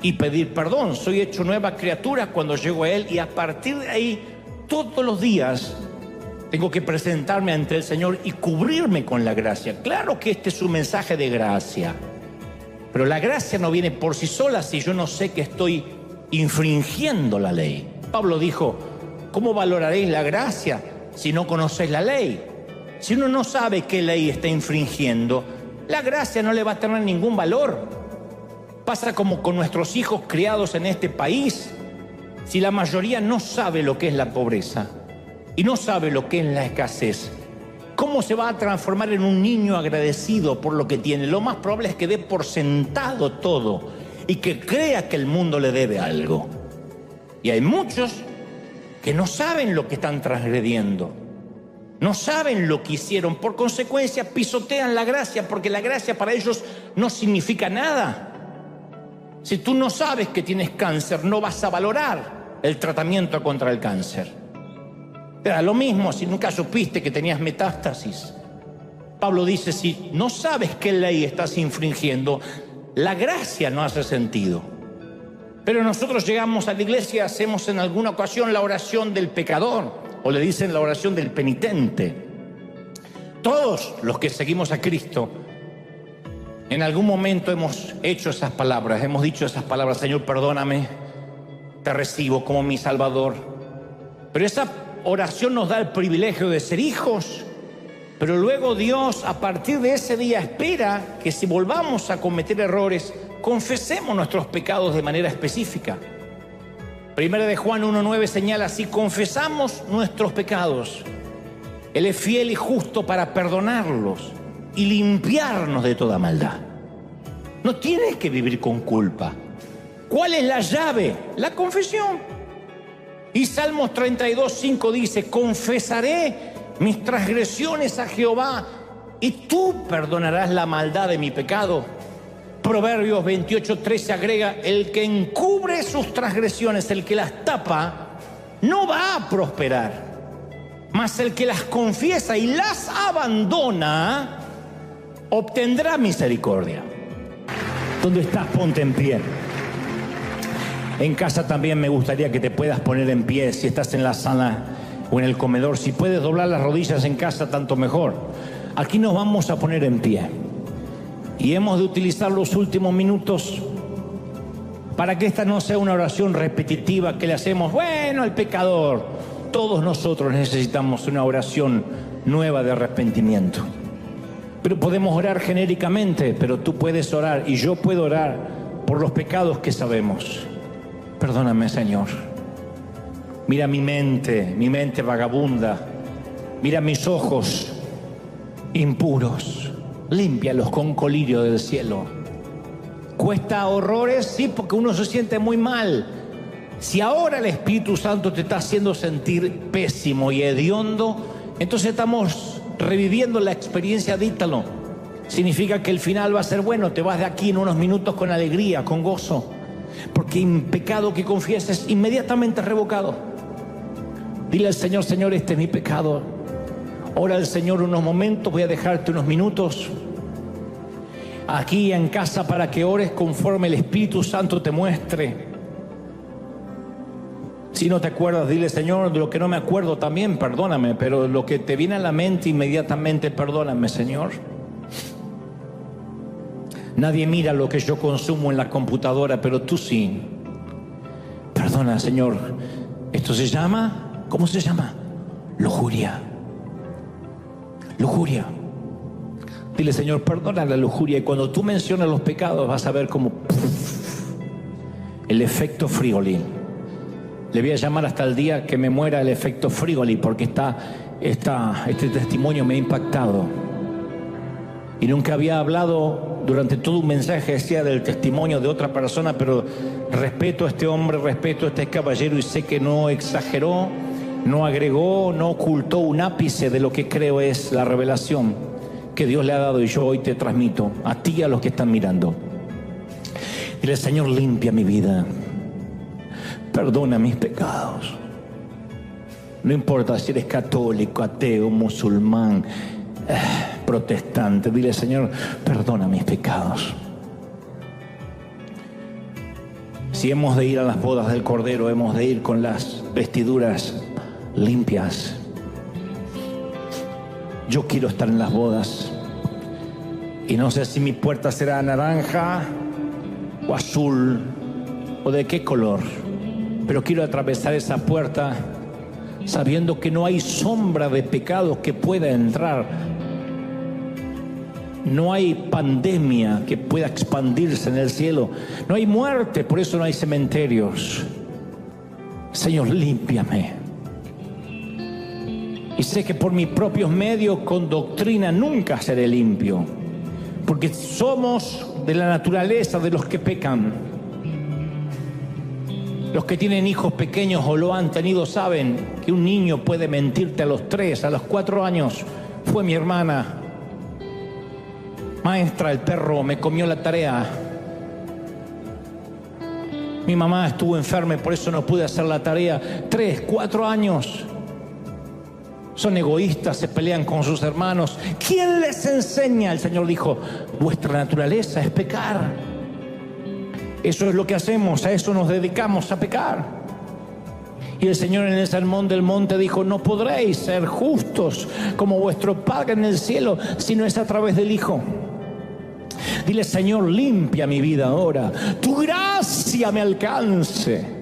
y pedir perdón. Soy hecho nueva criatura cuando llego a Él y a partir de ahí, todos los días, tengo que presentarme ante el Señor y cubrirme con la gracia. Claro que este es un mensaje de gracia, pero la gracia no viene por sí sola si yo no sé que estoy infringiendo la ley. Pablo dijo, ¿cómo valoraréis la gracia si no conocéis la ley? Si uno no sabe qué ley está infringiendo, la gracia no le va a tener ningún valor. Pasa como con nuestros hijos criados en este país. Si la mayoría no sabe lo que es la pobreza y no sabe lo que es la escasez, ¿cómo se va a transformar en un niño agradecido por lo que tiene? Lo más probable es que dé por sentado todo y que crea que el mundo le debe algo. Y hay muchos que no saben lo que están transgrediendo, no saben lo que hicieron, por consecuencia pisotean la gracia, porque la gracia para ellos no significa nada. Si tú no sabes que tienes cáncer, no vas a valorar el tratamiento contra el cáncer. Te da lo mismo si nunca supiste que tenías metástasis. Pablo dice, si no sabes qué ley estás infringiendo, la gracia no hace sentido. Pero nosotros llegamos a la iglesia y hacemos en alguna ocasión la oración del pecador, o le dicen la oración del penitente. Todos los que seguimos a Cristo, en algún momento hemos hecho esas palabras, hemos dicho esas palabras, Señor, perdóname, te recibo como mi Salvador. Pero esa oración nos da el privilegio de ser hijos, pero luego Dios a partir de ese día espera que si volvamos a cometer errores, confesemos nuestros pecados de manera específica. Primera de Juan 1:9 señala, si confesamos nuestros pecados, Él es fiel y justo para perdonarlos y limpiarnos de toda maldad. No tienes que vivir con culpa. ¿Cuál es la llave? La confesión. Y Salmos 32:5 dice, confesaré mis transgresiones a Jehová, y tú perdonarás la maldad de mi pecado. Proverbios 28:13 agrega: el que encubre sus transgresiones, el que las tapa, no va a prosperar, mas el que las confiesa y las abandona, obtendrá misericordia. ¿Dónde estás? Ponte en pie. En casa también me gustaría que te puedas poner en pie. Si estás en la sala o en el comedor, si puedes doblar las rodillas en casa, tanto mejor. Aquí nos vamos a poner en pie y hemos de utilizar los últimos minutos para que esta no sea una oración repetitiva que le hacemos, bueno, al pecador. Todos nosotros necesitamos una oración nueva de arrepentimiento. Pero podemos orar genéricamente, pero tú puedes orar y yo puedo orar por los pecados que sabemos. Perdóname, Señor. Mira mi mente vagabunda. Mira mis ojos impuros. Límpialos con colirio del cielo. ¿Cuesta horrores? Sí, porque uno se siente muy mal. Si ahora el Espíritu Santo te está haciendo sentir pésimo y hediondo, entonces estamos reviviendo la experiencia de Ítalo. Significa que el final va a ser bueno. Te vas de aquí en unos minutos con alegría, con gozo. Porque un pecado que confieses inmediatamente revocado. Dile al Señor: Señor, este es mi pecado. Ora al Señor unos momentos, voy a dejarte unos minutos aquí en casa para que ores conforme el Espíritu Santo te muestre. Si no te acuerdas, dile: Señor, de lo que no me acuerdo también, perdóname, pero lo que te viene a la mente inmediatamente, perdóname, Señor. Nadie mira lo que yo consumo en la computadora, pero tú sí. Perdona, Señor. Esto se llama, ¿cómo se llama? Lujuria. Lujuria. Dile: Señor, perdona la lujuria. Y cuando tú mencionas los pecados vas a ver como el efecto Frigoli. Le voy a llamar hasta el día que me muera el efecto Frigoli, porque este testimonio me ha impactado. Y nunca había hablado durante todo un mensaje, decía, del testimonio de otra persona, pero respeto a este hombre, respeto a este caballero y sé que no exageró, no agregó, no ocultó un ápice de lo que creo es la revelación que Dios le ha dado, y yo hoy te transmito a ti y a los que están mirando. Dile: Señor, limpia mi vida, perdona mis pecados. No importa si eres católico, ateo, musulmán, protestante. Dile: Señor, perdona mis pecados. Si hemos de ir a las bodas del Cordero, hemos de ir con las vestiduras limpias. Yo quiero estar en las bodas y no sé si mi puerta será naranja o azul o de qué color, pero quiero atravesar esa puerta sabiendo que no hay sombra de pecado que pueda entrar. No hay pandemia que pueda expandirse en el cielo. No hay muerte, por eso no hay cementerios. Señor, límpiame. Y sé que por mis propios medios, con doctrina, nunca seré limpio. Porque somos de la naturaleza de los que pecan. Los que tienen hijos pequeños o lo han tenido saben que un niño puede mentirte a los 3, a los 4 años. Fue mi hermana. Maestra, el perro me comió la tarea. Mi mamá estuvo enferma, por eso no pude hacer la tarea. 3, 4 años. Son egoístas, se pelean con sus hermanos. ¿Quién les enseña? El Señor dijo: vuestra naturaleza es pecar. Eso es lo que hacemos, a eso nos dedicamos, a pecar. Y el Señor en el Sermón del Monte dijo: no podréis ser justos como vuestro Padre en el cielo, si no es a través del Hijo. Dile: Señor, limpia mi vida ahora, tu gracia me alcance.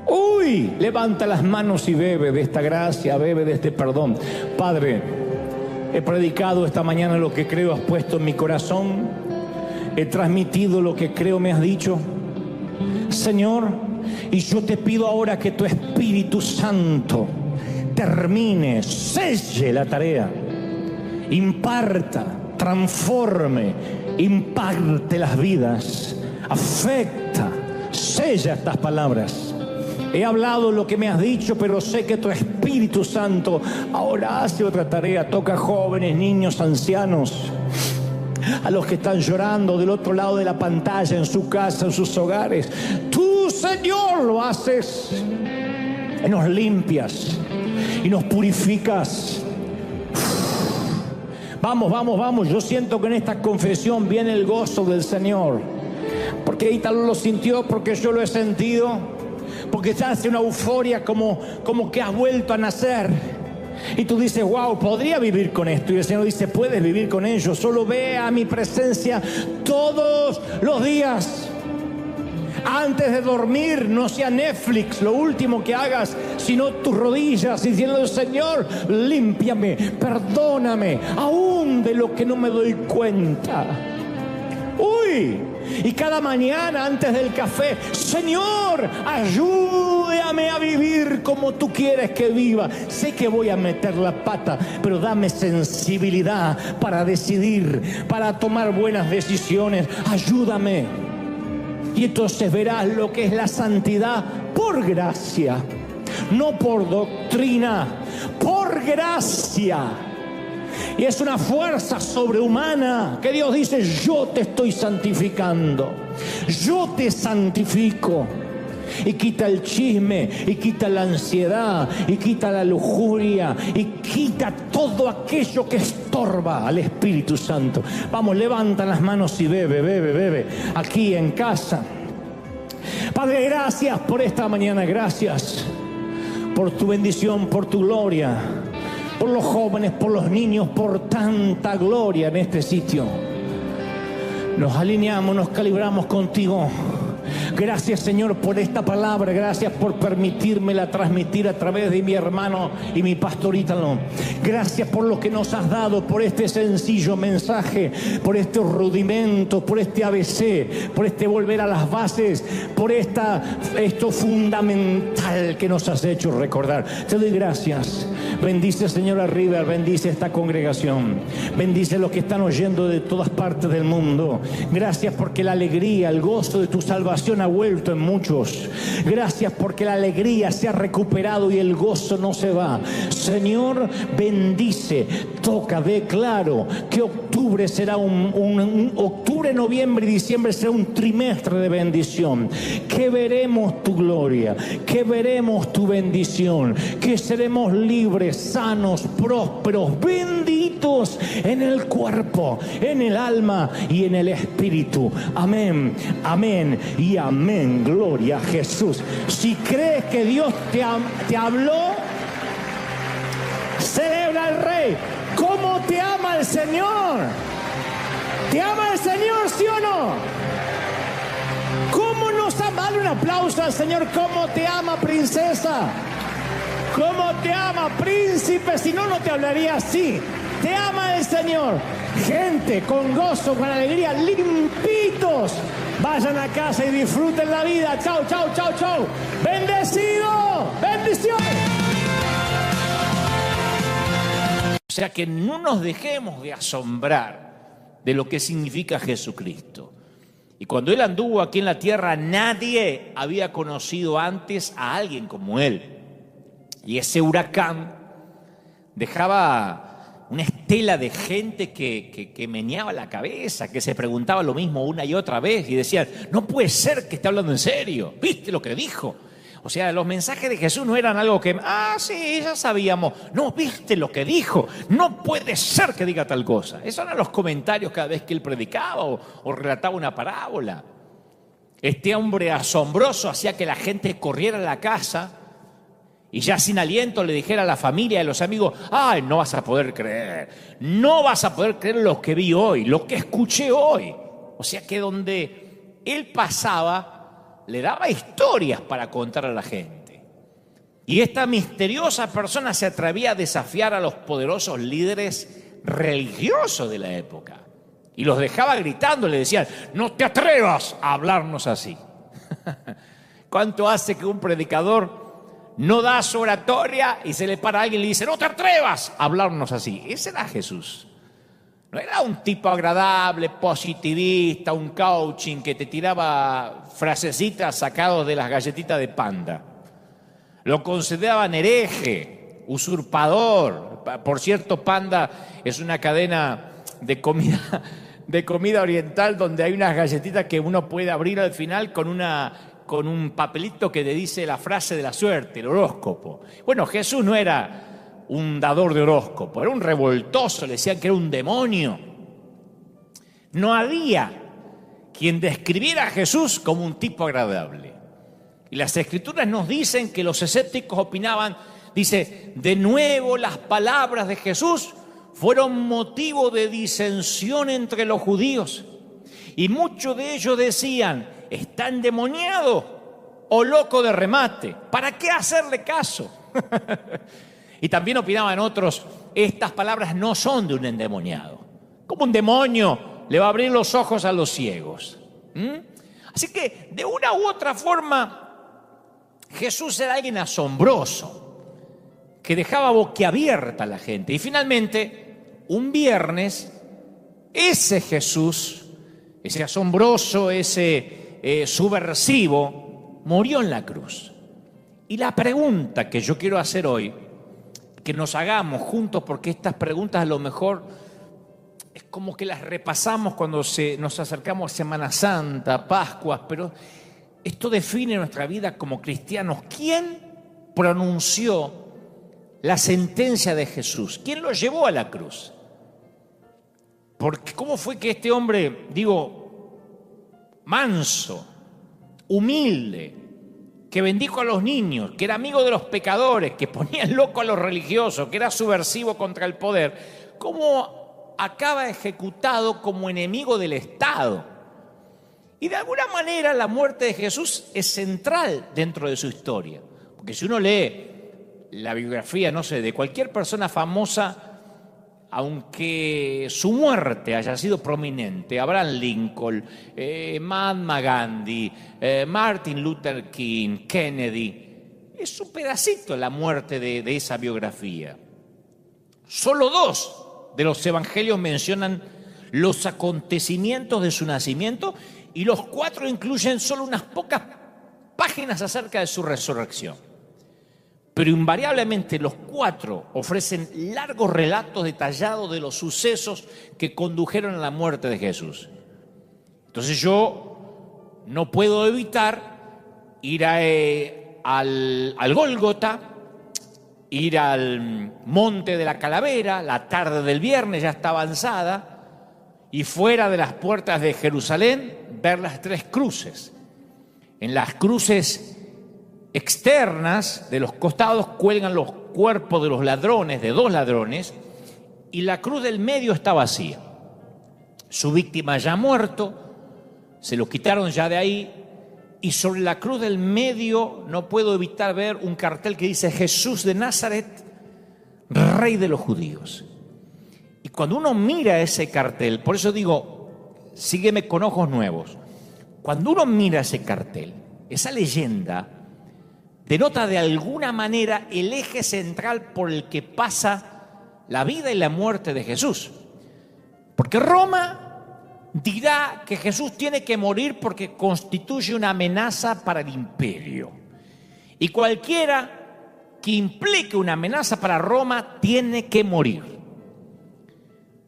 Uy, levanta las manos y bebe de esta gracia, bebe de este perdón. Padre, he predicado esta mañana lo que creo has puesto en mi corazón. He transmitido lo que creo me has dicho, Señor, y yo te pido ahora que tu Espíritu Santo termine, selle la tarea, imparta, transforme, imparte las vidas, afecta, sella estas palabras. He hablado lo que me has dicho, pero sé que tu Espíritu Santo ahora hace otra tarea. Toca a jóvenes, niños, ancianos, a los que están llorando del otro lado de la pantalla, en su casa, en sus hogares. Tú, Señor, lo haces y nos limpias y nos purificas. Vamos, vamos, vamos. Yo siento que en esta confesión viene el gozo del Señor. Porque Ítalo lo sintió, porque yo lo he sentido. Porque te hace una euforia como que has vuelto a nacer. Y tú dices, wow, podría vivir con esto. Y el Señor dice, puedes vivir con ello. Solo ve a mi presencia todos los días. Antes de dormir, no sea Netflix lo último que hagas, sino tus rodillas diciendo, Señor, límpiame, perdóname, aún de lo que no me doy cuenta. Uy, y cada mañana antes del café, Señor, ayúdame a vivir como tú quieres que viva. Sé que voy a meter la pata, pero dame sensibilidad para decidir, para tomar buenas decisiones. Ayúdame. Y entonces verás lo que es la santidad por gracia, no por doctrina, por gracia. Y es una fuerza sobrehumana que Dios dice, yo te estoy santificando, yo te santifico. Y quita el chisme, y quita la ansiedad, y quita la lujuria, y quita todo aquello que estorba al Espíritu Santo. Vamos, levanta las manos y bebe, bebe, bebe, aquí en casa. Padre, gracias por esta mañana, gracias por tu bendición, por tu gloria, por los jóvenes, por los niños, por tanta gloria en este sitio. Nos alineamos, nos calibramos contigo. Gracias, Señor, por esta palabra. Gracias por permitírmela transmitir a través de mi hermano y mi pastor Ítalo. Gracias por lo que nos has dado, por este sencillo mensaje, por estos rudimentos, por este ABC, por este volver a las bases, por esto fundamental que nos has hecho recordar. Te doy gracias. Bendice, Señor, a River, bendice esta congregación, bendice a los que están oyendo de todas partes del mundo. Gracias porque la alegría, el gozo de tu salvación ha vuelto en muchos. Gracias porque la alegría se ha recuperado y el gozo no se va. Señor, bendice, toca, declaro que octubre será octubre, noviembre y diciembre será un trimestre de bendición, que veremos tu gloria, que veremos tu bendición, que seremos libres, sanos, prósperos, benditos en el cuerpo, en el alma y en el espíritu. Amén, amén y amén. Gloria a Jesús. Si crees que Dios te habló, celebra al Rey. ¿Cómo te ama el Señor? ¿Te ama el Señor, sí o no? ¿Cómo nos ama? Dale un aplauso al Señor. ¿Cómo te ama, princesa? ¿Cómo te ama, príncipe? Si no, no te hablaría así. Te ama el Señor. Gente, con gozo, con alegría, limpitos. Vayan a casa y disfruten la vida. Chau, chau, chau, chau. Bendecido. Bendiciones. O sea, que no nos dejemos de asombrar de lo que significa Jesucristo. Y cuando Él anduvo aquí en la tierra, nadie había conocido antes a alguien como Él. Y ese huracán dejaba una estela de gente que meneaba la cabeza, que se preguntaba lo mismo una y otra vez y decían, no puede ser que esté hablando en serio. ¿Viste lo que dijo? O sea, los mensajes de Jesús no eran algo que, sí, ya sabíamos. No, ¿viste lo que dijo? No puede ser que diga tal cosa. Esos eran los comentarios cada vez que Él predicaba o relataba una parábola. Este hombre asombroso hacía que la gente corriera a la casa y ya sin aliento le dijera a la familia y a los amigos, ¡ay, no vas a poder creer! No vas a poder creer lo que vi hoy, lo que escuché hoy. O sea que donde Él pasaba, le daba historias para contar a la gente. Y esta misteriosa persona se atrevía a desafiar a los poderosos líderes religiosos de la época. Y los dejaba gritando, le decían, no te atrevas a hablarnos así. ¿Cuánto hace que un predicador no da su oratoria y se le para a alguien y le dice, no te atrevas a hablarnos así? Ese era Jesús. No era un tipo agradable, positivista, un coaching que te tiraba frasecitas sacadas de las galletitas de Panda. lo consideraban hereje, usurpador. Por cierto, Panda es una cadena de comida oriental donde hay unas galletitas que uno puede abrir al final con un papelito que le dice la frase de la suerte, el horóscopo. Bueno, Jesús no era un dador de horóscopo, era un revoltoso, le decían que era un demonio. No había quien describiera a Jesús como un tipo agradable. Y las Escrituras nos dicen que los escépticos opinaban, dice, de nuevo las palabras de Jesús fueron motivo de disensión entre los judíos. Y muchos de ellos decían, está endemoniado o loco de remate, ¿para qué hacerle caso? Y también opinaban otros, estas palabras no son de un endemoniado. ¿Cómo un demonio le va a abrir los ojos a los ciegos? Así que de una u otra forma Jesús era alguien asombroso, que dejaba boquiabierta a la gente. Y finalmente, un viernes, ese Jesús, ese asombroso, ese subversivo, murió en la cruz. Y la pregunta que yo quiero hacer hoy, que nos hagamos juntos, porque estas preguntas a lo mejor es como que las repasamos cuando nos acercamos a Semana Santa, Pascuas, pero esto define nuestra vida como cristianos. ¿Quién pronunció la sentencia de Jesús? ¿Quién lo llevó a la cruz? Porque ¿cómo fue que este hombre, manso, humilde, que bendijo a los niños, que era amigo de los pecadores, que ponía loco a los religiosos, que era subversivo contra el poder, cómo acaba ejecutado como enemigo del Estado? Y de alguna manera la muerte de Jesús es central dentro de su historia. Porque si uno lee la biografía, de cualquier persona famosa, aunque su muerte haya sido prominente, Abraham Lincoln, Mahatma Gandhi, Martin Luther King, Kennedy, es un pedacito la muerte de esa biografía. Solo 2 de los evangelios mencionan los acontecimientos de su nacimiento y los 4 incluyen solo unas pocas páginas acerca de su resurrección. Pero invariablemente los 4 ofrecen largos relatos detallados de los sucesos que condujeron a la muerte de Jesús. Entonces yo no puedo evitar ir al Gólgota, ir al Monte de la Calavera, la tarde del viernes ya está avanzada, y fuera de las puertas de Jerusalén ver las 3 cruces. En las cruces externas de los costados cuelgan los cuerpos de los ladrones, de 2 ladrones, y la cruz del medio está vacía. Su víctima ya ha muerto, se lo quitaron ya de ahí, y sobre la cruz del medio no puedo evitar ver un cartel que dice Jesús de Nazaret, Rey de los Judíos. Y cuando uno mira ese cartel, por eso digo, sígueme con ojos nuevos, cuando uno mira ese cartel, esa leyenda denota de alguna manera el eje central por el que pasa la vida y la muerte de Jesús. Porque Roma dirá que Jesús tiene que morir porque constituye una amenaza para el imperio. Y cualquiera que implique una amenaza para Roma tiene que morir.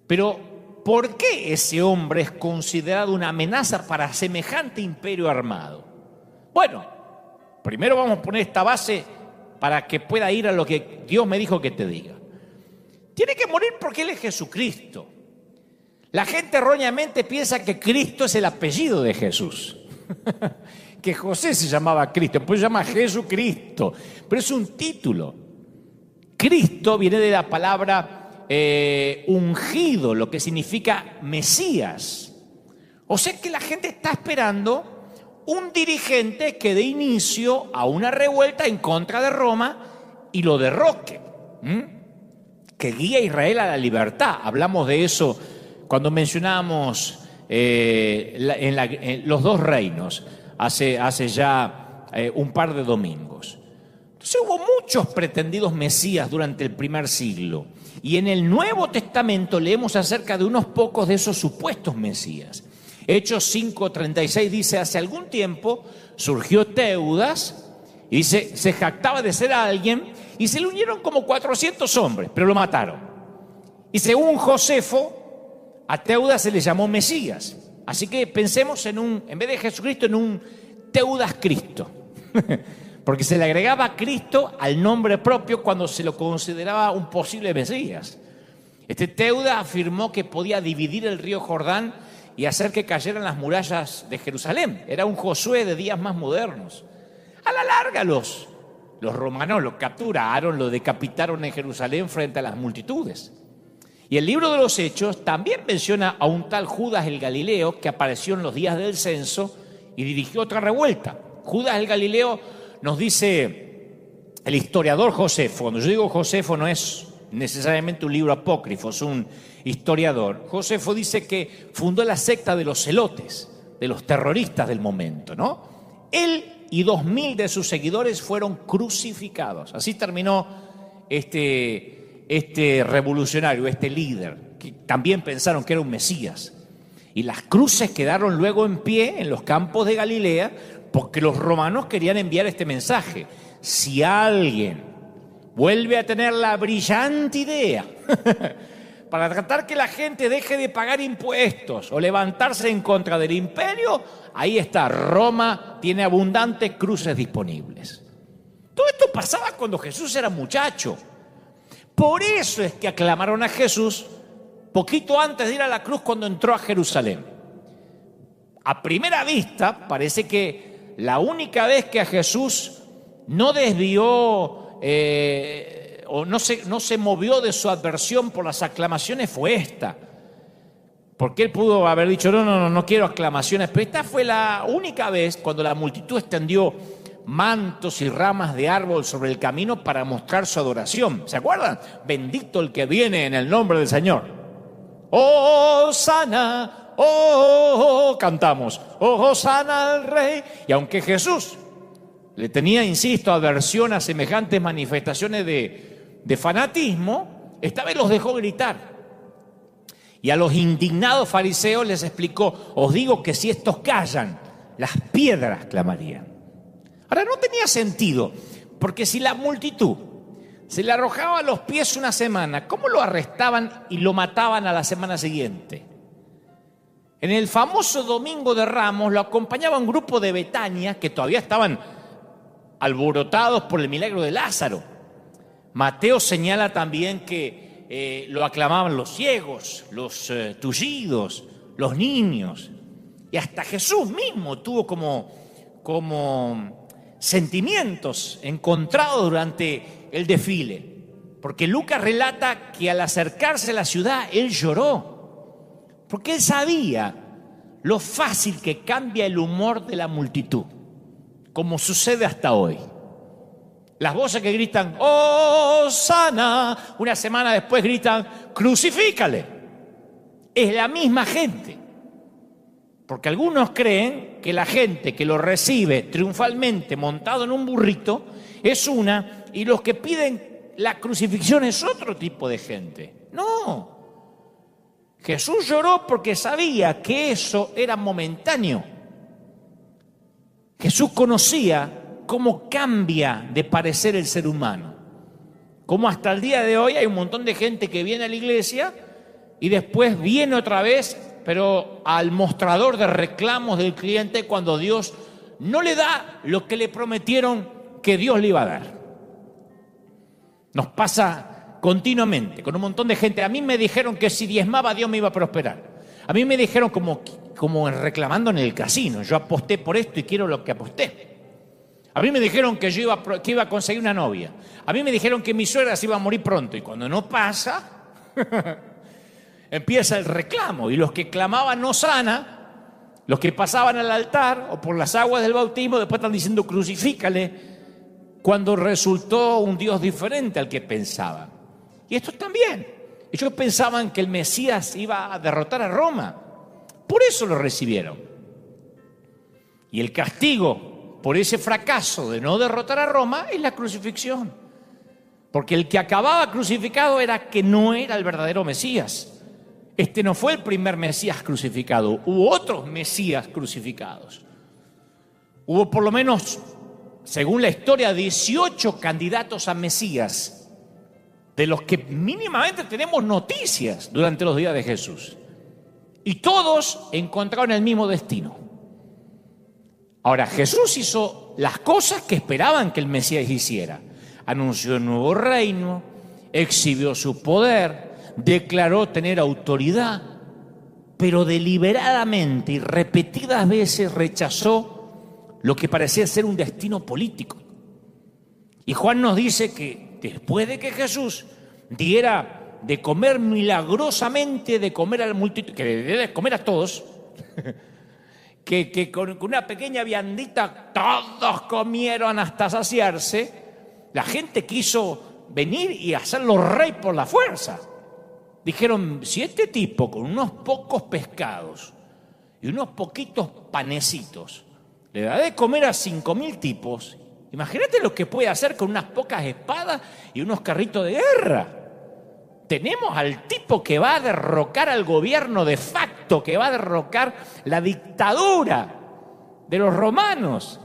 Pero, ¿por qué ese hombre es considerado una amenaza para semejante imperio armado? Bueno, primero vamos a poner esta base para que pueda ir a lo que Dios me dijo que te diga. Tiene que morir porque Él es Jesucristo. La gente erróneamente piensa que Cristo es el apellido de Jesús. Que José se llamaba Cristo, pues se llama Jesucristo. Pero es un título. Cristo viene de la palabra ungido, lo que significa Mesías. O sea que la gente está esperando un dirigente que dé inicio a una revuelta en contra de Roma y lo derroque, que guíe a Israel a la libertad. Hablamos de eso cuando mencionábamos los 2 reinos hace ya un par de domingos. Entonces hubo muchos pretendidos mesías durante el primer siglo. Y en el Nuevo Testamento leemos acerca de unos pocos de esos supuestos mesías. Hechos 5:36 dice, hace algún tiempo surgió Teudas, Y dice, se jactaba de ser alguien y se le unieron como 400 hombres, pero lo mataron. Y según Josefo, a Teudas se le llamó Mesías. Así que pensemos en vez de Jesucristo, en un Teudas Cristo. Porque se le agregaba Cristo al nombre propio cuando se lo consideraba un posible Mesías. Este Teudas afirmó que podía dividir el río Jordán y hacer que cayeran las murallas de Jerusalén. Era un Josué de días más modernos. A la larga los romanos lo capturaron, lo decapitaron en Jerusalén frente a las multitudes. Y el libro de los Hechos también menciona a un tal Judas el Galileo que apareció en los días del censo y dirigió otra revuelta. Judas el Galileo nos dice el historiador Josefo. Cuando yo digo Josefo no es necesariamente un libro apócrifo, es un historiador. Josefo dice que fundó la secta de los celotes, de los terroristas del momento, ¿no? Él y 2000 de sus seguidores fueron crucificados. Así terminó este revolucionario, este líder, que también pensaron que era un Mesías. Y las cruces quedaron luego en pie en los campos de Galilea porque los romanos querían enviar este mensaje. Si alguien vuelve a tener la brillante idea para tratar que la gente deje de pagar impuestos o levantarse en contra del imperio, ahí está, Roma tiene abundantes cruces disponibles. Todo esto pasaba cuando Jesús era muchacho. Por eso es que aclamaron a Jesús poquito antes de ir a la cruz cuando entró a Jerusalén. A primera vista parece que la única vez que a Jesús no desvió o no se movió de su adversión por las aclamaciones fue esta. Porque él pudo haber dicho, no quiero aclamaciones, pero esta fue la única vez cuando la multitud extendió mantos y ramas de árbol sobre el camino para mostrar su adoración. ¿Se acuerdan? Bendito el que viene en el nombre del Señor. Hosana, cantamos, Hosana al Rey. Y aunque Jesús le tenía, insisto, aversión a semejantes manifestaciones de fanatismo, esta vez los dejó gritar. Y a los indignados fariseos les explicó, os digo que si estos callan, las piedras clamarían. Ahora, no tenía sentido, porque si la multitud se le arrojaba a los pies una semana, ¿cómo lo arrestaban y lo mataban a la semana siguiente? En el famoso Domingo de Ramos lo acompañaba un grupo de Betania que todavía estaban alborotados por el milagro de Lázaro. Mateo señala también que lo aclamaban los ciegos, los tullidos, los niños. Y hasta Jesús mismo tuvo como sentimientos encontrados durante el desfile. Porque Lucas relata que al acercarse a la ciudad, él lloró. Porque él sabía lo fácil que cambia el humor de la multitud, como sucede hasta hoy. Las voces que gritan, ¡Hosana!, una semana después gritan, ¡crucifícale! Es la misma gente. Porque algunos creen que la gente que lo recibe triunfalmente montado en un burrito es una, y los que piden la crucifixión es otro tipo de gente. No. Jesús lloró porque sabía que eso era momentáneo. Jesús conocía cómo cambia de parecer el ser humano. Cómo hasta el día de hoy hay un montón de gente que viene a la iglesia y después viene otra vez, pero al mostrador de reclamos del cliente cuando Dios no le da lo que le prometieron que Dios le iba a dar. Nos pasa continuamente con un montón de gente. A mí me dijeron que si diezmaba Dios me iba a prosperar. A mí me dijeron como reclamando en el casino, yo aposté por esto y quiero lo que aposté. A mí me dijeron que que iba a conseguir una novia. A mí me dijeron que mi suegra se iba a morir pronto. Y cuando no pasa, empieza el reclamo. Y los que clamaban Hosana, los que pasaban al altar o por las aguas del bautismo, después están diciendo crucifícale, cuando resultó un Dios diferente al que pensaban. Y estos también. Ellos pensaban que el Mesías iba a derrotar a Roma. Por eso lo recibieron. Y el castigo por ese fracaso de no derrotar a Roma es la crucifixión. Porque el que acababa crucificado era que no era el verdadero Mesías. Este no fue el primer Mesías crucificado. Hubo otros Mesías crucificados. Hubo por lo menos según la historia, 18 candidatos a Mesías, de los que mínimamente tenemos noticias durante los días de Jesús. Y todos encontraron el mismo destino. Ahora, Jesús hizo las cosas que esperaban que el Mesías hiciera. Anunció un nuevo reino, exhibió su poder, declaró tener autoridad, pero deliberadamente y repetidas veces rechazó lo que parecía ser un destino político. Y Juan nos dice que después de que Jesús diera de comer milagrosamente, de comer a la multitud, que le diera de comer a todos, que con una pequeña viandita todos comieron hasta saciarse, la gente quiso venir y hacerlo rey por la fuerza. Dijeron, si este tipo con unos pocos pescados y unos poquitos panecitos le da de comer a 5.000 tipos, imagínate lo que puede hacer con unas pocas espadas y unos carritos de guerra. Tenemos al tipo que va a derrocar al gobierno de facto, que va a derrocar la dictadura de los romanos.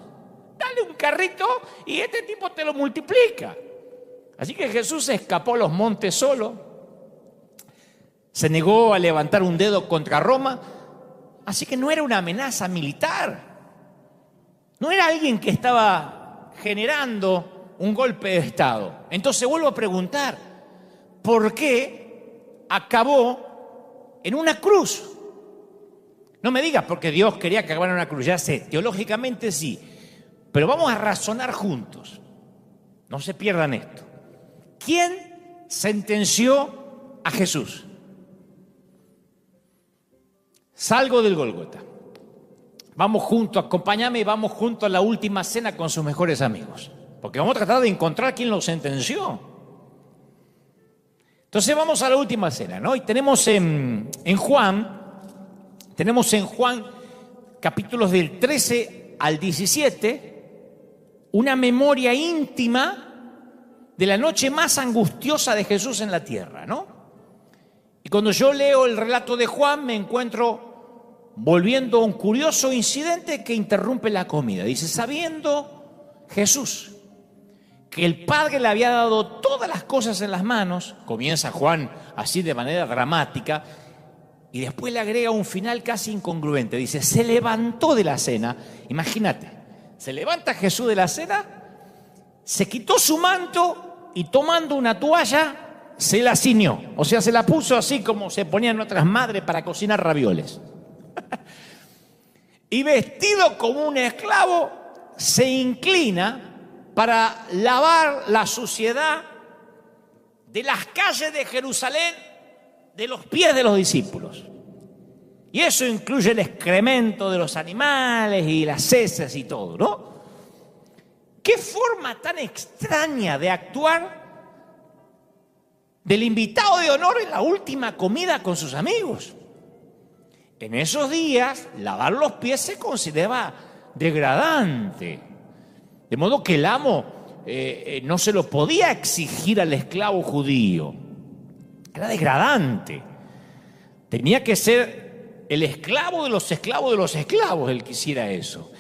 Dale un carrito y este tipo te lo multiplica. Así que Jesús se escapó a los montes solo, se negó a levantar un dedo contra Roma, así que no era una amenaza militar. No era alguien que estaba generando un golpe de Estado. Entonces vuelvo a preguntar, ¿por qué acabó en una cruz? No me digas porque Dios quería que acabara en una cruz, ya sé, teológicamente sí, pero vamos a razonar juntos. No se pierdan esto. ¿Quién sentenció a Jesús? Salgo del Gólgota. Vamos juntos, acompáñame y vamos juntos a la última cena con sus mejores amigos. Porque vamos a tratar de encontrar quién lo sentenció. Entonces vamos a la última cena, ¿no? Y tenemos en Juan capítulos del 13 al 17, una memoria íntima de la noche más angustiosa de Jesús en la tierra, ¿no? Y cuando yo leo el relato de Juan me encuentro volviendo a un curioso incidente que interrumpe la comida. Dice, sabiendo Jesús que el Padre le había dado todas las cosas en las manos, comienza Juan así de manera dramática, y después le agrega un final casi incongruente. Dice, se levantó de la cena. Imagínate, se levanta Jesús de la cena, se quitó su manto y tomando una toalla se la ciñó. O sea, se la puso así como se ponían otras madres para cocinar ravioles. Y vestido como un esclavo, se inclina para lavar la suciedad de las calles de Jerusalén de los pies de los discípulos. Y eso incluye el excremento de los animales y las heces y todo, ¿no? ¿Qué forma tan extraña de actuar del invitado de honor en la última comida con sus amigos? En esos días, lavar los pies se consideraba degradante. De modo que el amo no se lo podía exigir al esclavo judío. Era degradante. Tenía que ser el esclavo de los esclavos el que hiciera eso.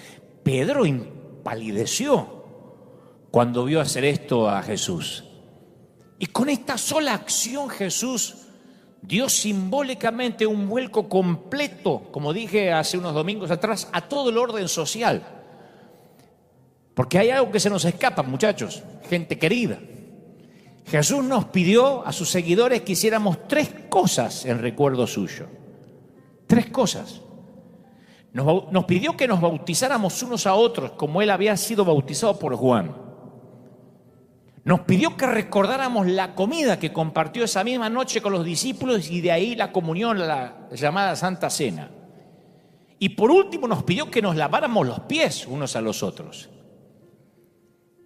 Pedro impalideció cuando vio hacer esto a Jesús. Y con esta sola acción Jesús dio simbólicamente un vuelco completo, como dije hace unos domingos atrás, a todo el orden social. Porque hay algo que se nos escapa, muchachos, gente querida. Jesús nos pidió a sus seguidores que hiciéramos 3 cosas en recuerdo suyo. 3 cosas. Nos pidió que nos bautizáramos unos a otros, como él había sido bautizado por Juan. Nos pidió que recordáramos la comida que compartió esa misma noche con los discípulos y de ahí la comunión, la llamada Santa Cena. Y por último nos pidió que nos laváramos los pies unos a los otros.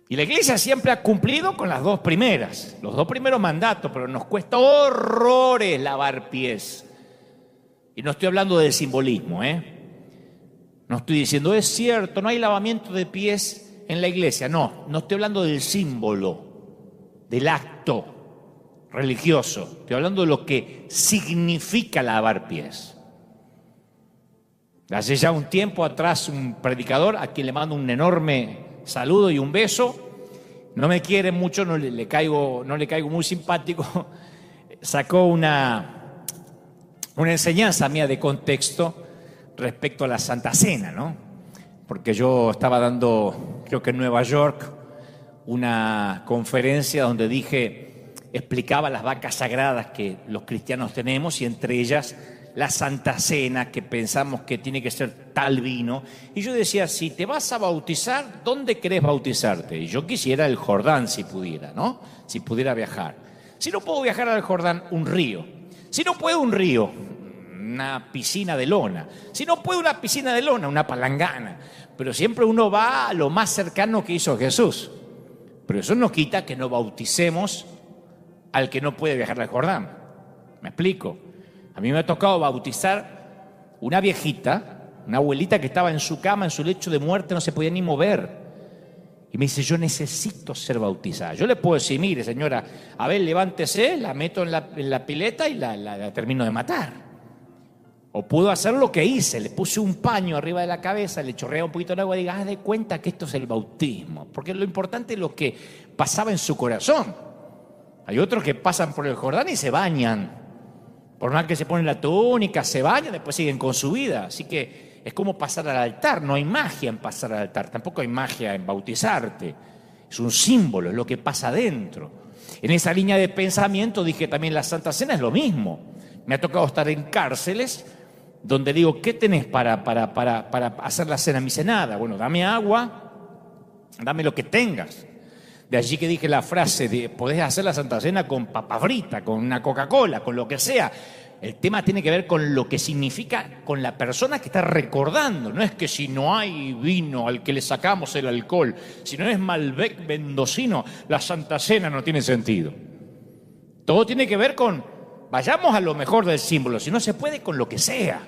Y la iglesia siempre ha cumplido con las 2 primeras, los 2 primeros mandatos, pero nos cuesta horrores lavar pies. Y no estoy hablando del simbolismo, No estoy diciendo, es cierto, no hay lavamiento de pies en la iglesia. No estoy hablando del símbolo, del acto religioso. Estoy hablando de lo que significa lavar pies. Hace ya un tiempo atrás un predicador, a quien le mando un enorme saludo y un beso. No me quiere mucho, no le caigo muy simpático. Sacó una enseñanza mía de contexto respecto a la Santa Cena, ¿no? Porque yo estaba dando, creo que en Nueva York, una conferencia donde explicaba las vacas sagradas que los cristianos tenemos y entre ellas la Santa Cena, que pensamos que tiene que ser tal vino. Y yo decía, si te vas a bautizar, ¿dónde querés bautizarte? Y yo quisiera el Jordán si pudiera, ¿no? Si pudiera viajar. Si no puedo viajar al Jordán, un río. Si no puedo un río, una piscina de lona. Si no puedo una piscina de lona, una palangana. Pero siempre uno va a lo más cercano que hizo Jesús. Pero eso no quita que no bauticemos al que no puede viajar al Jordán. ¿Me explico? A mí me ha tocado bautizar una viejita, una abuelita que estaba en su cama, en su lecho de muerte, no se podía ni mover. Y me dice, yo necesito ser bautizada. Yo le puedo decir, mire señora, a ver, levántese, la meto en la pileta y la termino de matar. O puedo hacer lo que hice, le puse un paño arriba de la cabeza, le chorrea un poquito de agua y diga, haz de cuenta que esto es el bautismo. Porque lo importante es lo que pasaba en su corazón. Hay otros que pasan por el Jordán y se bañan. Por más que se ponen la túnica, se bañan, después siguen con su vida. Así que es como pasar al altar. No hay magia en pasar al altar. Tampoco hay magia en bautizarte. Es un símbolo, es lo que pasa adentro. En esa línea de pensamiento dije también la Santa Cena es lo mismo. Me ha tocado estar en cárceles donde digo, ¿qué tenés para hacer la cena? Me dice, nada. Bueno, dame agua, dame lo que tengas. De allí que dije la frase de podés hacer la Santa Cena con papa frita, con una Coca-Cola, con lo que sea. El tema tiene que ver con lo que significa con la persona que está recordando. No es que si no hay vino al que le sacamos el alcohol, si no es Malbec mendocino, la Santa Cena no tiene sentido. Todo tiene que ver con, vayamos a lo mejor del símbolo, si no se puede con lo que sea.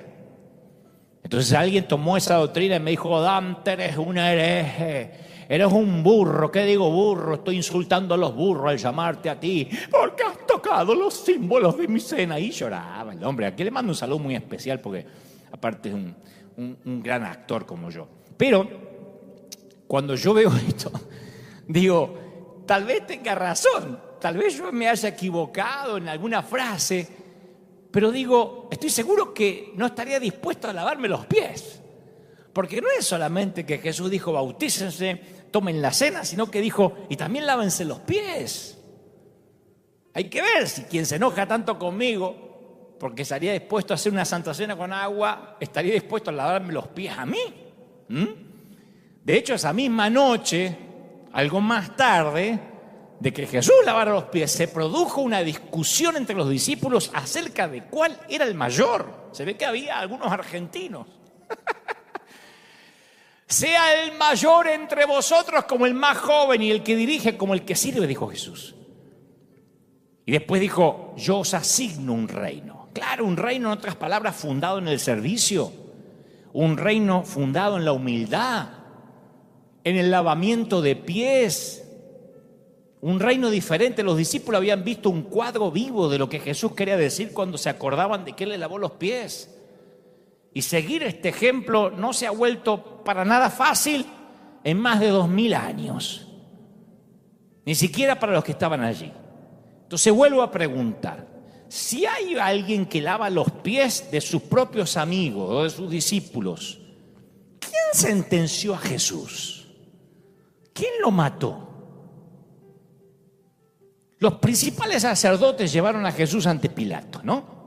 Entonces alguien tomó esa doctrina y me dijo, Dante, eres un hereje. Eres un burro. ¿Qué digo burro? Estoy insultando a los burros al llamarte a ti porque has tocado los símbolos de mi cena. Y lloraba el hombre. Aquí le mando un saludo muy especial porque aparte es un gran actor como yo. Pero cuando yo veo esto, digo, tal vez tenga razón. Tal vez yo me haya equivocado en alguna frase. Pero digo, estoy seguro que no estaría dispuesto a lavarme los pies. Porque no es solamente que Jesús dijo, bautícense, tomen la cena, sino que dijo, y también lávense los pies. Hay que ver si quien se enoja tanto conmigo, porque estaría dispuesto a hacer una Santa Cena con agua, estaría dispuesto a lavarme los pies a mí. De hecho, esa misma noche, algo más tarde, de que Jesús lavara los pies, se produjo una discusión entre los discípulos acerca de cuál era el mayor. Se ve que había algunos argentinos. Sea el mayor entre vosotros como el más joven y el que dirige como el que sirve, dijo Jesús. Y después dijo, yo os asigno un reino. Claro, un reino, en otras palabras, fundado en el servicio. Un reino fundado en la humildad, en el lavamiento de pies. Un reino diferente. Los discípulos habían visto un cuadro vivo de lo que Jesús quería decir cuando se acordaban de que Él les lavó los pies. Y seguir este ejemplo no se ha vuelto para nada fácil en más de 2000 años. Ni siquiera para los que estaban allí. Entonces vuelvo a preguntar, si hay alguien que lava los pies de sus propios amigos o de sus discípulos, ¿quién sentenció a Jesús? ¿Quién lo mató? Los principales sacerdotes llevaron a Jesús ante Pilato, ¿no?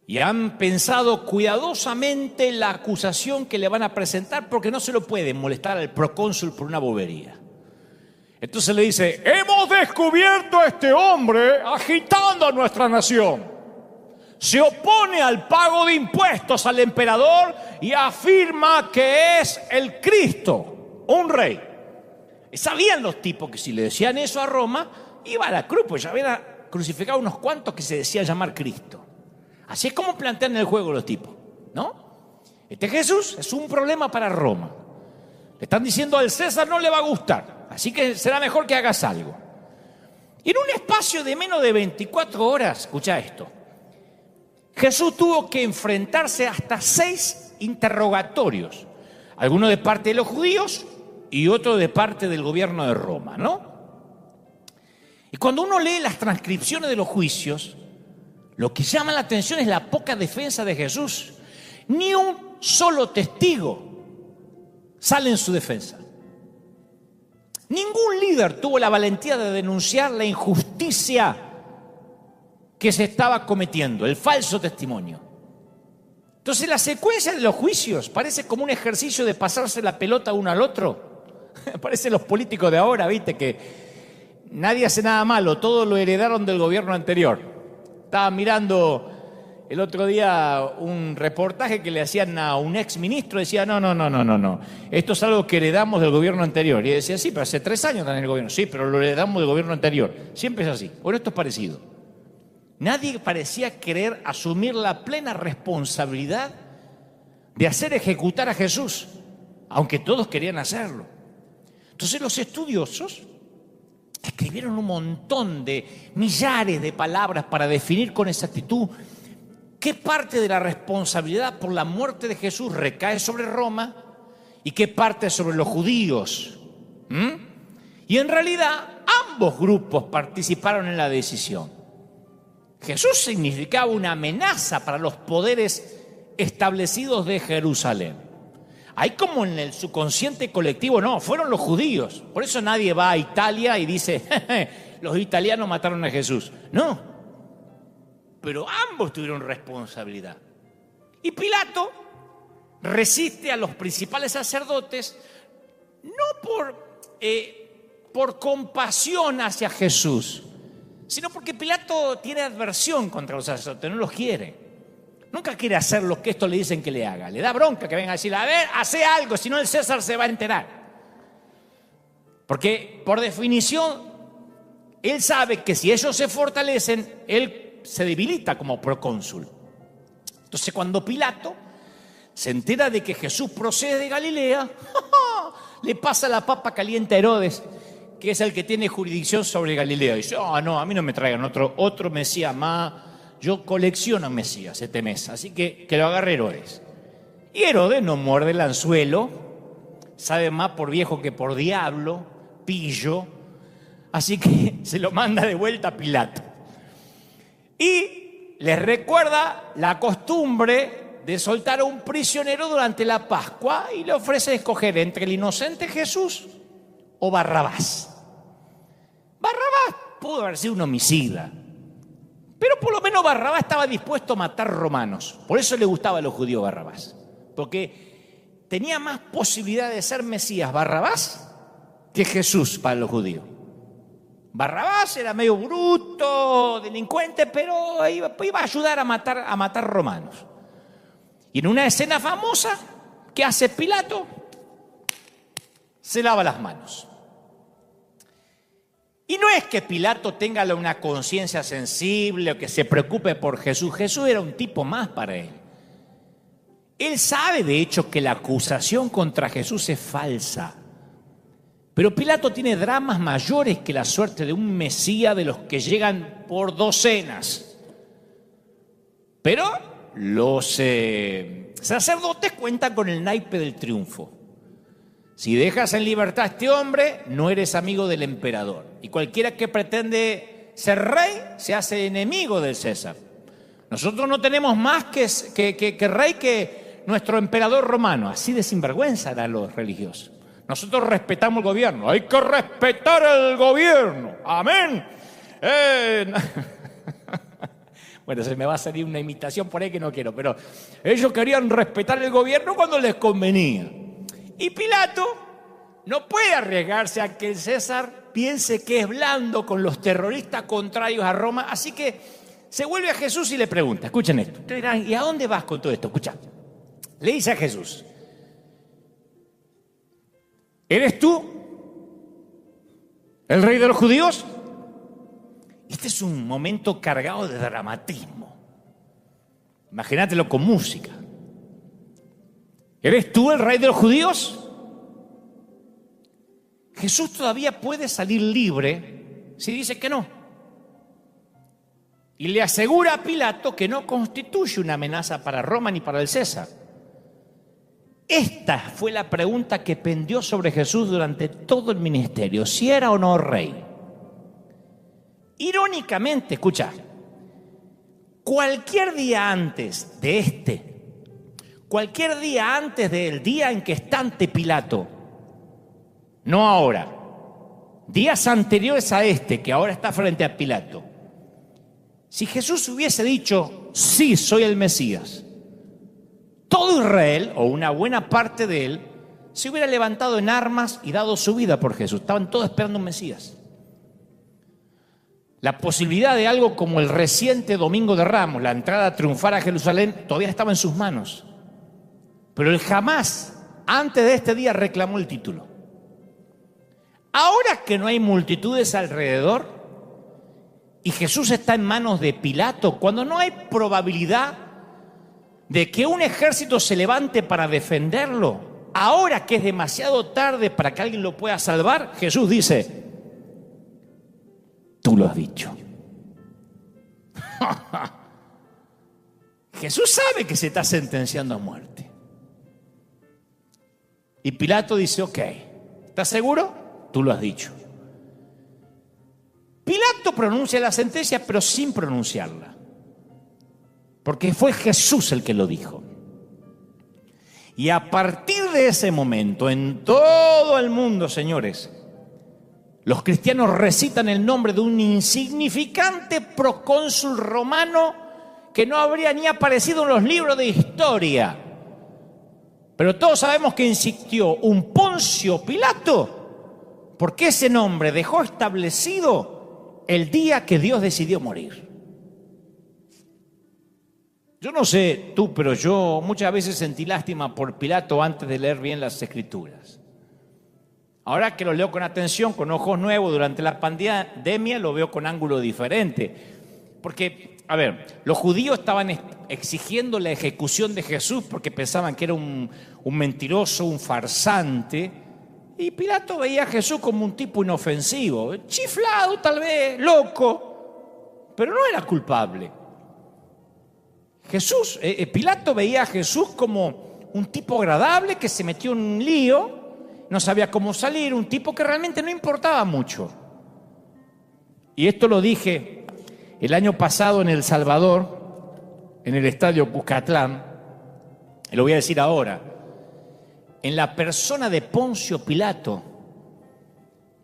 Y han pensado cuidadosamente la acusación que le van a presentar porque no se lo pueden molestar al procónsul por una bobería. Entonces le dice, hemos descubierto a este hombre agitando a nuestra nación. Se opone al pago de impuestos al emperador y afirma que es el Cristo, un rey. Y sabían los tipos que si le decían eso a Roma, iba a la cruz, pues ya habían crucificado unos cuantos que se decían llamar Cristo. Así es como plantean el juego los tipos, ¿no? Este Jesús es un problema para Roma. Le están diciendo al César no le va a gustar, así que será mejor que hagas algo. Y en un espacio de menos de 24 horas, escucha esto, Jesús tuvo que enfrentarse hasta 6 interrogatorios. Algunos de parte de los judíos, y otro de parte del gobierno de Roma, ¿no? Y cuando uno lee las transcripciones de los juicios, lo que llama la atención es la poca defensa de Jesús. Ni un solo testigo sale en su defensa. Ningún líder tuvo la valentía de denunciar la injusticia que se estaba cometiendo, el falso testimonio. Entonces la secuencia de los juicios parece como un ejercicio de pasarse la pelota uno al otro. Parecen los políticos de ahora, ¿viste? Que nadie hace nada malo, todo lo heredaron del gobierno anterior. Estaba mirando el otro día un reportaje que le hacían a un ex ministro, decía, no, esto es algo que heredamos del gobierno anterior. Y decía, sí, pero hace 3 años está en el gobierno. Sí, pero lo heredamos del gobierno anterior. Siempre es así. Bueno, esto es parecido. Nadie parecía querer asumir la plena responsabilidad de hacer ejecutar a Jesús, aunque todos querían hacerlo. Entonces los estudiosos escribieron un montón de millares de palabras para definir con exactitud qué parte de la responsabilidad por la muerte de Jesús recae sobre Roma y qué parte sobre los judíos. Y en realidad ambos grupos participaron en la decisión. Jesús significaba una amenaza para los poderes establecidos de Jerusalén. Hay como en el subconsciente colectivo, no, fueron los judíos. Por eso nadie va a Italia y dice, los italianos mataron a Jesús. No, pero ambos tuvieron responsabilidad. Y Pilato resiste a los principales sacerdotes, no por compasión hacia Jesús, sino porque Pilato tiene adversión contra los sacerdotes, no los quiere. Nunca quiere hacer lo que estos le dicen que le haga. Le da bronca que venga a decirle, a ver, hace algo, si no el César se va a enterar. Porque por definición, él sabe que si ellos se fortalecen, él se debilita como procónsul. Entonces cuando Pilato se entera de que Jesús procede de Galilea, le pasa la papa caliente a Herodes, que es el que tiene jurisdicción sobre Galilea. Y dice, no, a mí no me traigan otro Mesías más. Yo colecciono Mesías este mes, así que lo agarre Herodes. Y Herodes no muerde el anzuelo, sabe más por viejo que por diablo, pillo, así que se lo manda de vuelta a Pilato. Y les recuerda la costumbre de soltar a un prisionero durante la Pascua y le ofrece escoger entre el inocente Jesús o Barrabás. Barrabás pudo haber sido un homicida, pero por lo menos Barrabás estaba dispuesto a matar romanos. Por eso le gustaba a los judíos Barrabás, porque tenía más posibilidad de ser Mesías Barrabás que Jesús para los judíos. Barrabás era medio bruto, delincuente, pero iba a ayudar a matar romanos. Y en una escena famosa, ¿qué hace Pilato? Se lava las manos. Y no es que Pilato tenga una conciencia sensible o que se preocupe por Jesús. Jesús era un tipo más para él. Él sabe, de hecho, que la acusación contra Jesús es falsa. Pero Pilato tiene dramas mayores que la suerte de un Mesías de los que llegan por docenas. Pero los sacerdotes cuentan con el naipe del triunfo. Si dejas en libertad a este hombre, no eres amigo del emperador. Y cualquiera que pretende ser rey se hace enemigo del César. Nosotros no tenemos más que rey que nuestro emperador romano. Así de sinvergüenza eran los religiosos. Nosotros respetamos el gobierno. Hay que respetar el gobierno. Amén. Bueno, se me va a salir una imitación por ahí que no quiero, pero ellos querían respetar el gobierno cuando les convenía. Y Pilato no puede arriesgarse a que el César piense que es blando con los terroristas contrarios a Roma, así que se vuelve a Jesús y le pregunta, escuchen esto, ustedes dirán, ¿y a dónde vas con todo esto? Escucha, le dice a Jesús, ¿eres tú el rey de los judíos? Este es un momento cargado de dramatismo. Imagínatelo con música. ¿Eres tú el rey de los judíos? Jesús todavía puede salir libre si dice que no. Y le asegura a Pilato que no constituye una amenaza para Roma ni para el César. Esta fue la pregunta que pendió sobre Jesús durante todo el ministerio, si era o no rey. Irónicamente, escucha, cualquier día antes del día en que está ante Pilato, no ahora, días anteriores a que ahora está frente a Pilato, si Jesús hubiese dicho, sí, soy el Mesías, todo Israel, o una buena parte de él, se hubiera levantado en armas y dado su vida por Jesús. Estaban todos esperando un Mesías. La posibilidad de algo como el reciente Domingo de Ramos, la entrada triunfal a Jerusalén, todavía estaba en sus manos. Pero él jamás, antes de este día, reclamó el título. Ahora que no hay multitudes alrededor y Jesús está en manos de Pilato, cuando no hay probabilidad de que un ejército se levante para defenderlo, ahora que es demasiado tarde para que alguien lo pueda salvar, Jesús dice, tú lo has dicho. Jesús sabe que se está sentenciando a muerte. Y Pilato dice, ok, ¿estás seguro? Tú lo has dicho. Pilato pronuncia la sentencia, pero sin pronunciarla. Porque fue Jesús el que lo dijo. Y a partir de ese momento, en todo el mundo, señores, los cristianos recitan el nombre de un insignificante procónsul romano que no habría ni aparecido en los libros de historia. Pero todos sabemos que existió un Poncio Pilato, porque ese nombre dejó establecido el día que Dios decidió morir. Yo no sé tú, pero yo muchas veces sentí lástima por Pilato antes de leer bien las Escrituras. Ahora que lo leo con atención, con ojos nuevos, durante la pandemia lo veo con ángulo diferente. Porque, a ver, los judíos estaban exigiendo la ejecución de Jesús porque pensaban que era un mentiroso, un farsante. Y Pilato veía a Jesús como un tipo inofensivo, chiflado tal vez, loco, pero no era culpable. Pilato veía a Jesús como un tipo agradable que se metió en un lío, no sabía cómo salir, un tipo que realmente no importaba mucho. Y esto lo dije el año pasado en El Salvador, en el estadio Cuscatlán, y lo voy a decir ahora. En la persona de Poncio Pilato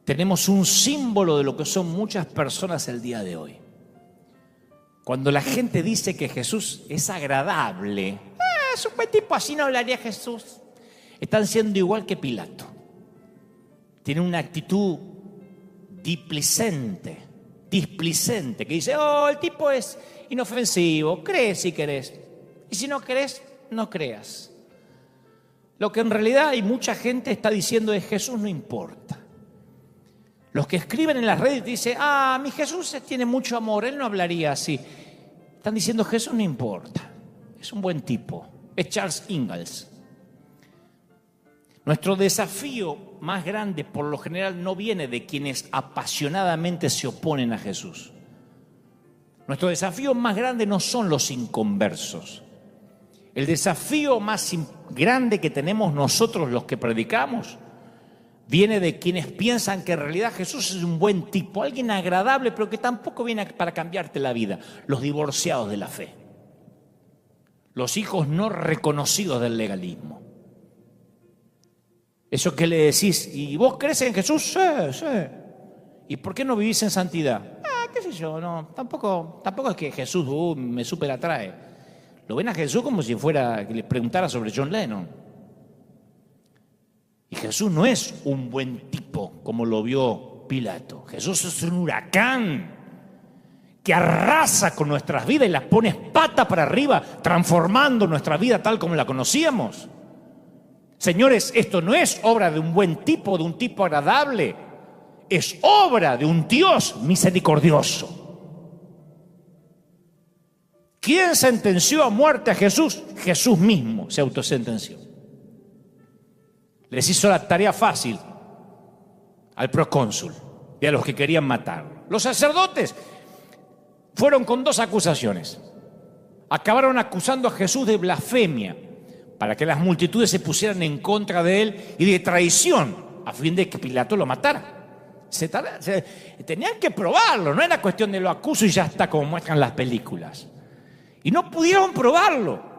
tenemos un símbolo de lo que son muchas personas el día de hoy. Cuando la gente dice que Jesús es agradable, es un buen tipo, así no hablaría Jesús. Están siendo igual que Pilato. Tienen una actitud displicente, que dice, el tipo es inofensivo, cree si querés. Y si no querés, no creas. Lo que en realidad hay mucha gente está diciendo es Jesús no importa. Los que escriben en las redes dicen, mi Jesús tiene mucho amor, él no hablaría así. Están diciendo Jesús no importa, es un buen tipo, es Charles Ingalls. Nuestro desafío más grande por lo general no viene de quienes apasionadamente se oponen a Jesús. Nuestro desafío más grande no son los inconversos. El desafío más grande que tenemos nosotros los que predicamos viene de quienes piensan que en realidad Jesús es un buen tipo, alguien agradable, pero que tampoco viene para cambiarte la vida. Los divorciados de la fe, los hijos no reconocidos del legalismo. Eso que le decís, ¿y vos crees en Jesús? Sí. ¿Y por qué no vivís en santidad? Qué sé yo, no, tampoco es que Jesús me súper atrae. Lo ven a Jesús como si fuera que les preguntara sobre John Lennon. Y Jesús no es un buen tipo como lo vio Pilato. Jesús es un huracán que arrasa con nuestras vidas y las pone pata para arriba, transformando nuestra vida tal como la conocíamos. Señores, esto no es obra de un buen tipo, de un tipo agradable. Es obra de un Dios misericordioso. ¿Quién sentenció a muerte a Jesús? Jesús mismo se autosentenció. Les hizo la tarea fácil al procónsul y a los que querían matarlo. Los sacerdotes fueron con dos acusaciones. Acabaron acusando a Jesús de blasfemia, para que las multitudes se pusieran en contra de él y de traición, a fin de que Pilato lo matara. Tenían que probarlo, no era cuestión de lo acuso y ya está, como muestran las películas. Y no pudieron probarlo.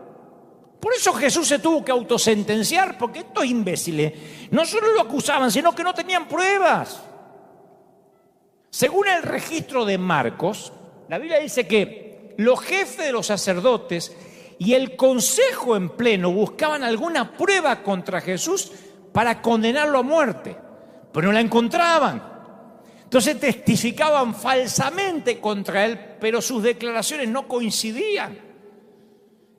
Por eso Jesús se tuvo que autosentenciar, porque estos imbéciles no solo lo acusaban, sino que no tenían pruebas. Según el registro de Marcos, la Biblia dice que los jefes de los sacerdotes y el consejo en pleno buscaban alguna prueba contra Jesús para condenarlo a muerte, pero no la encontraban. Entonces testificaban falsamente contra él, pero sus declaraciones no coincidían.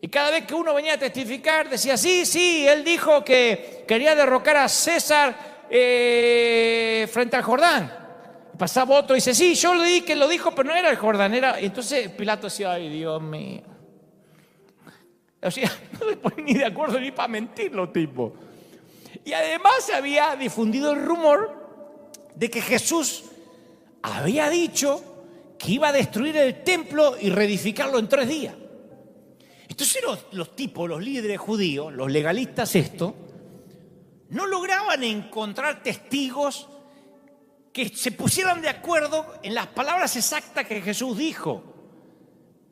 Y cada vez que uno venía a testificar, decía, sí, él dijo que quería derrocar a César frente al Jordán. Y pasaba otro y dice, sí, yo le di que lo dijo, pero no era el Jordán, era... Entonces Pilato decía, ay, Dios mío. O sea, no se ponen ni de acuerdo ni para mentir los tipos. Y además se había difundido el rumor de que Jesús había dicho que iba a destruir el templo y reedificarlo en 3 días. Entonces los tipos, los líderes judíos, los legalistas no lograban encontrar testigos que se pusieran de acuerdo en las palabras exactas que Jesús dijo.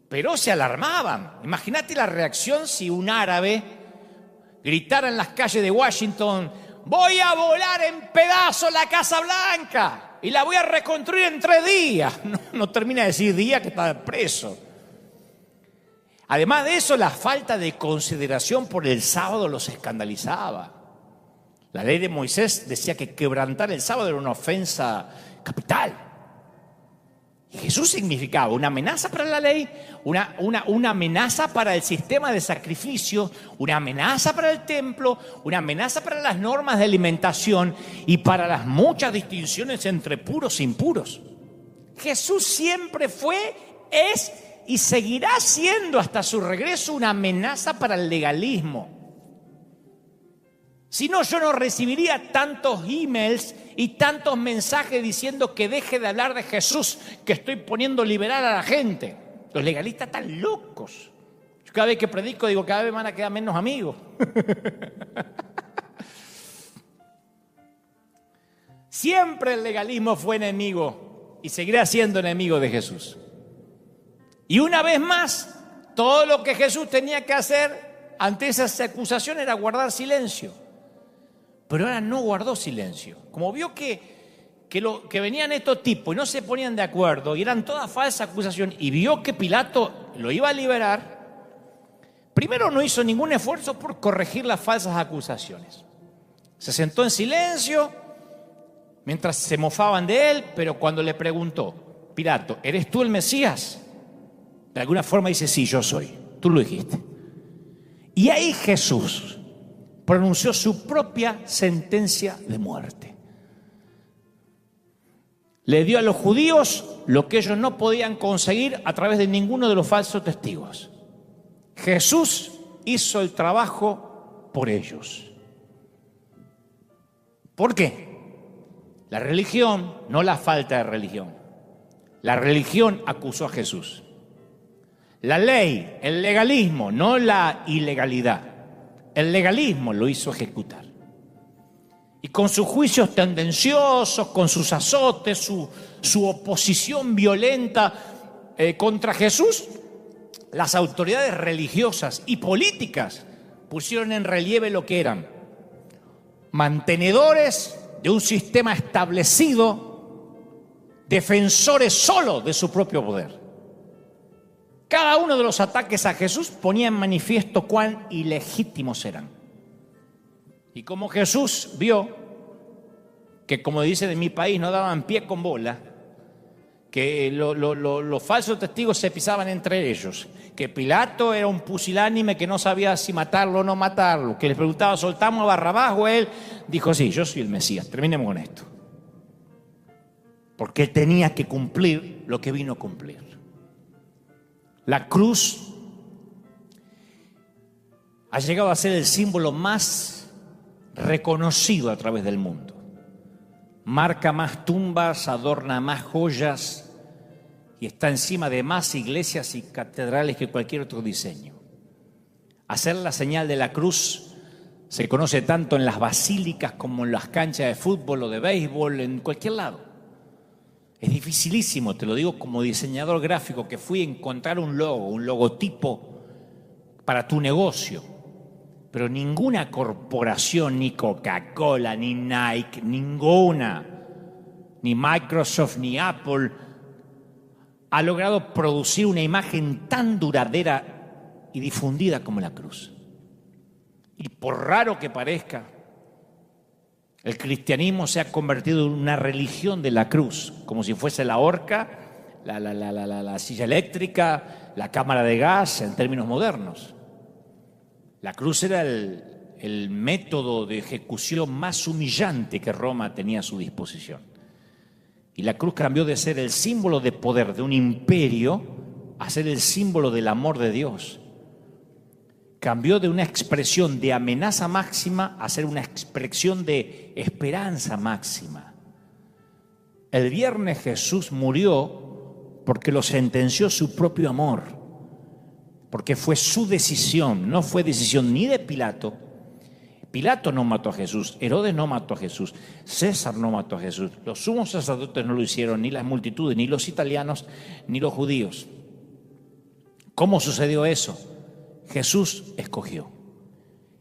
Pero se alarmaban. Imagínate la reacción si un árabe gritara en las calles de Washington, voy a volar en pedazos la Casa Blanca y la voy a reconstruir en 3 días. No termina de decir día que está preso. Además de eso, la falta de consideración por el sábado los escandalizaba. La ley de Moisés decía que quebrantar el sábado era una ofensa capital. Y Jesús significaba una amenaza para la ley, una amenaza para el sistema de sacrificio, una amenaza para el templo, una amenaza para las normas de alimentación y para las muchas distinciones entre puros e impuros. Jesús siempre fue, es y seguirá siendo hasta su regreso una amenaza para el legalismo. Si no, yo no recibiría tantos emails y tantos mensajes diciendo que deje de hablar de Jesús, que estoy poniendo liberal a la gente. Los legalistas están locos. Yo cada vez que predico digo, cada vez van a quedar menos amigos. Siempre el legalismo fue enemigo y seguirá siendo enemigo de Jesús. Y una vez más, todo lo que Jesús tenía que hacer ante esas acusaciones era guardar silencio. Pero ahora no guardó silencio. Como vio que venían estos tipos y no se ponían de acuerdo y eran todas falsas acusaciones y vio que Pilato lo iba a liberar, primero no hizo ningún esfuerzo por corregir las falsas acusaciones. Se sentó en silencio mientras se mofaban de él, pero cuando le preguntó, Pilato, ¿eres tú el Mesías? De alguna forma dice, sí, yo soy. Tú lo dijiste. Y ahí Jesús pronunció su propia sentencia de muerte. Le dio a los judíos lo que ellos no podían conseguir a través de ninguno de los falsos testigos. Jesús hizo el trabajo por ellos. ¿Por qué? La religión, no la falta de religión. La religión acusó a Jesús. La ley, el legalismo, no la ilegalidad. El legalismo lo hizo ejecutar. Y con sus juicios tendenciosos, con sus azotes, su oposición violenta contra Jesús, las autoridades religiosas y políticas pusieron en relieve lo que eran mantenedores de un sistema establecido, defensores solo de su propio poder. Cada uno de los ataques a Jesús ponía en manifiesto cuán ilegítimos eran. Y como Jesús vio que, como dicen en mi país, no daban pie con bola, que los falsos testigos se pisaban entre ellos, que Pilato era un pusilánime que no sabía si matarlo o no matarlo, que les preguntaba, ¿soltamos a Barrabás o él? Dijo, sí, yo soy el Mesías, terminemos con esto. Porque él tenía que cumplir lo que vino a cumplir. La cruz ha llegado a ser el símbolo más reconocido a través del mundo. Marca más tumbas, adorna más joyas y está encima de más iglesias y catedrales que cualquier otro diseño. Hacer la señal de la cruz se conoce tanto en las basílicas como en las canchas de fútbol o de béisbol, en cualquier lado. Es dificilísimo, te lo digo como diseñador gráfico, que fui a encontrar un logo, un logotipo para tu negocio. Pero ninguna corporación, ni Coca-Cola, ni Nike, ninguna, ni Microsoft, ni Apple, ha logrado producir una imagen tan duradera y difundida como la cruz. Y por raro que parezca, el cristianismo se ha convertido en una religión de la cruz, como si fuese la horca, la silla eléctrica, la cámara de gas en términos modernos. La cruz era el método de ejecución más humillante que Roma tenía a su disposición. Y la cruz cambió de ser el símbolo de poder de un imperio a ser el símbolo del amor de Dios. Cambió de una expresión de amenaza máxima a ser una expresión de esperanza máxima. El viernes Jesús murió porque lo sentenció su propio amor, porque fue su decisión, no fue decisión ni de Pilato. Pilato no mató a Jesús, Herodes no mató a Jesús, César no mató a Jesús, los sumos sacerdotes no lo hicieron, ni las multitudes, ni los italianos, ni los judíos. ¿Cómo sucedió eso? Jesús escogió.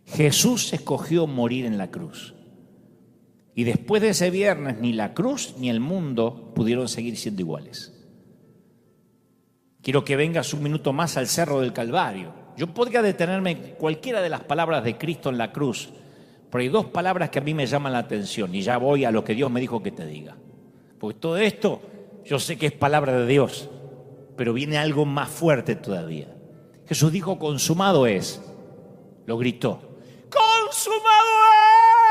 Jesús escogió morir en la cruz. Y después de ese viernes, ni la cruz ni el mundo pudieron seguir siendo iguales. Quiero que vengas un minuto más al Cerro del Calvario. Yo podría detenerme en cualquiera de las palabras de Cristo en la cruz, pero hay dos palabras que a mí me llaman la atención y ya voy a lo que Dios me dijo que te diga. Porque todo esto yo sé que es palabra de Dios, pero viene algo más fuerte todavía. Jesús dijo, consumado es, lo gritó.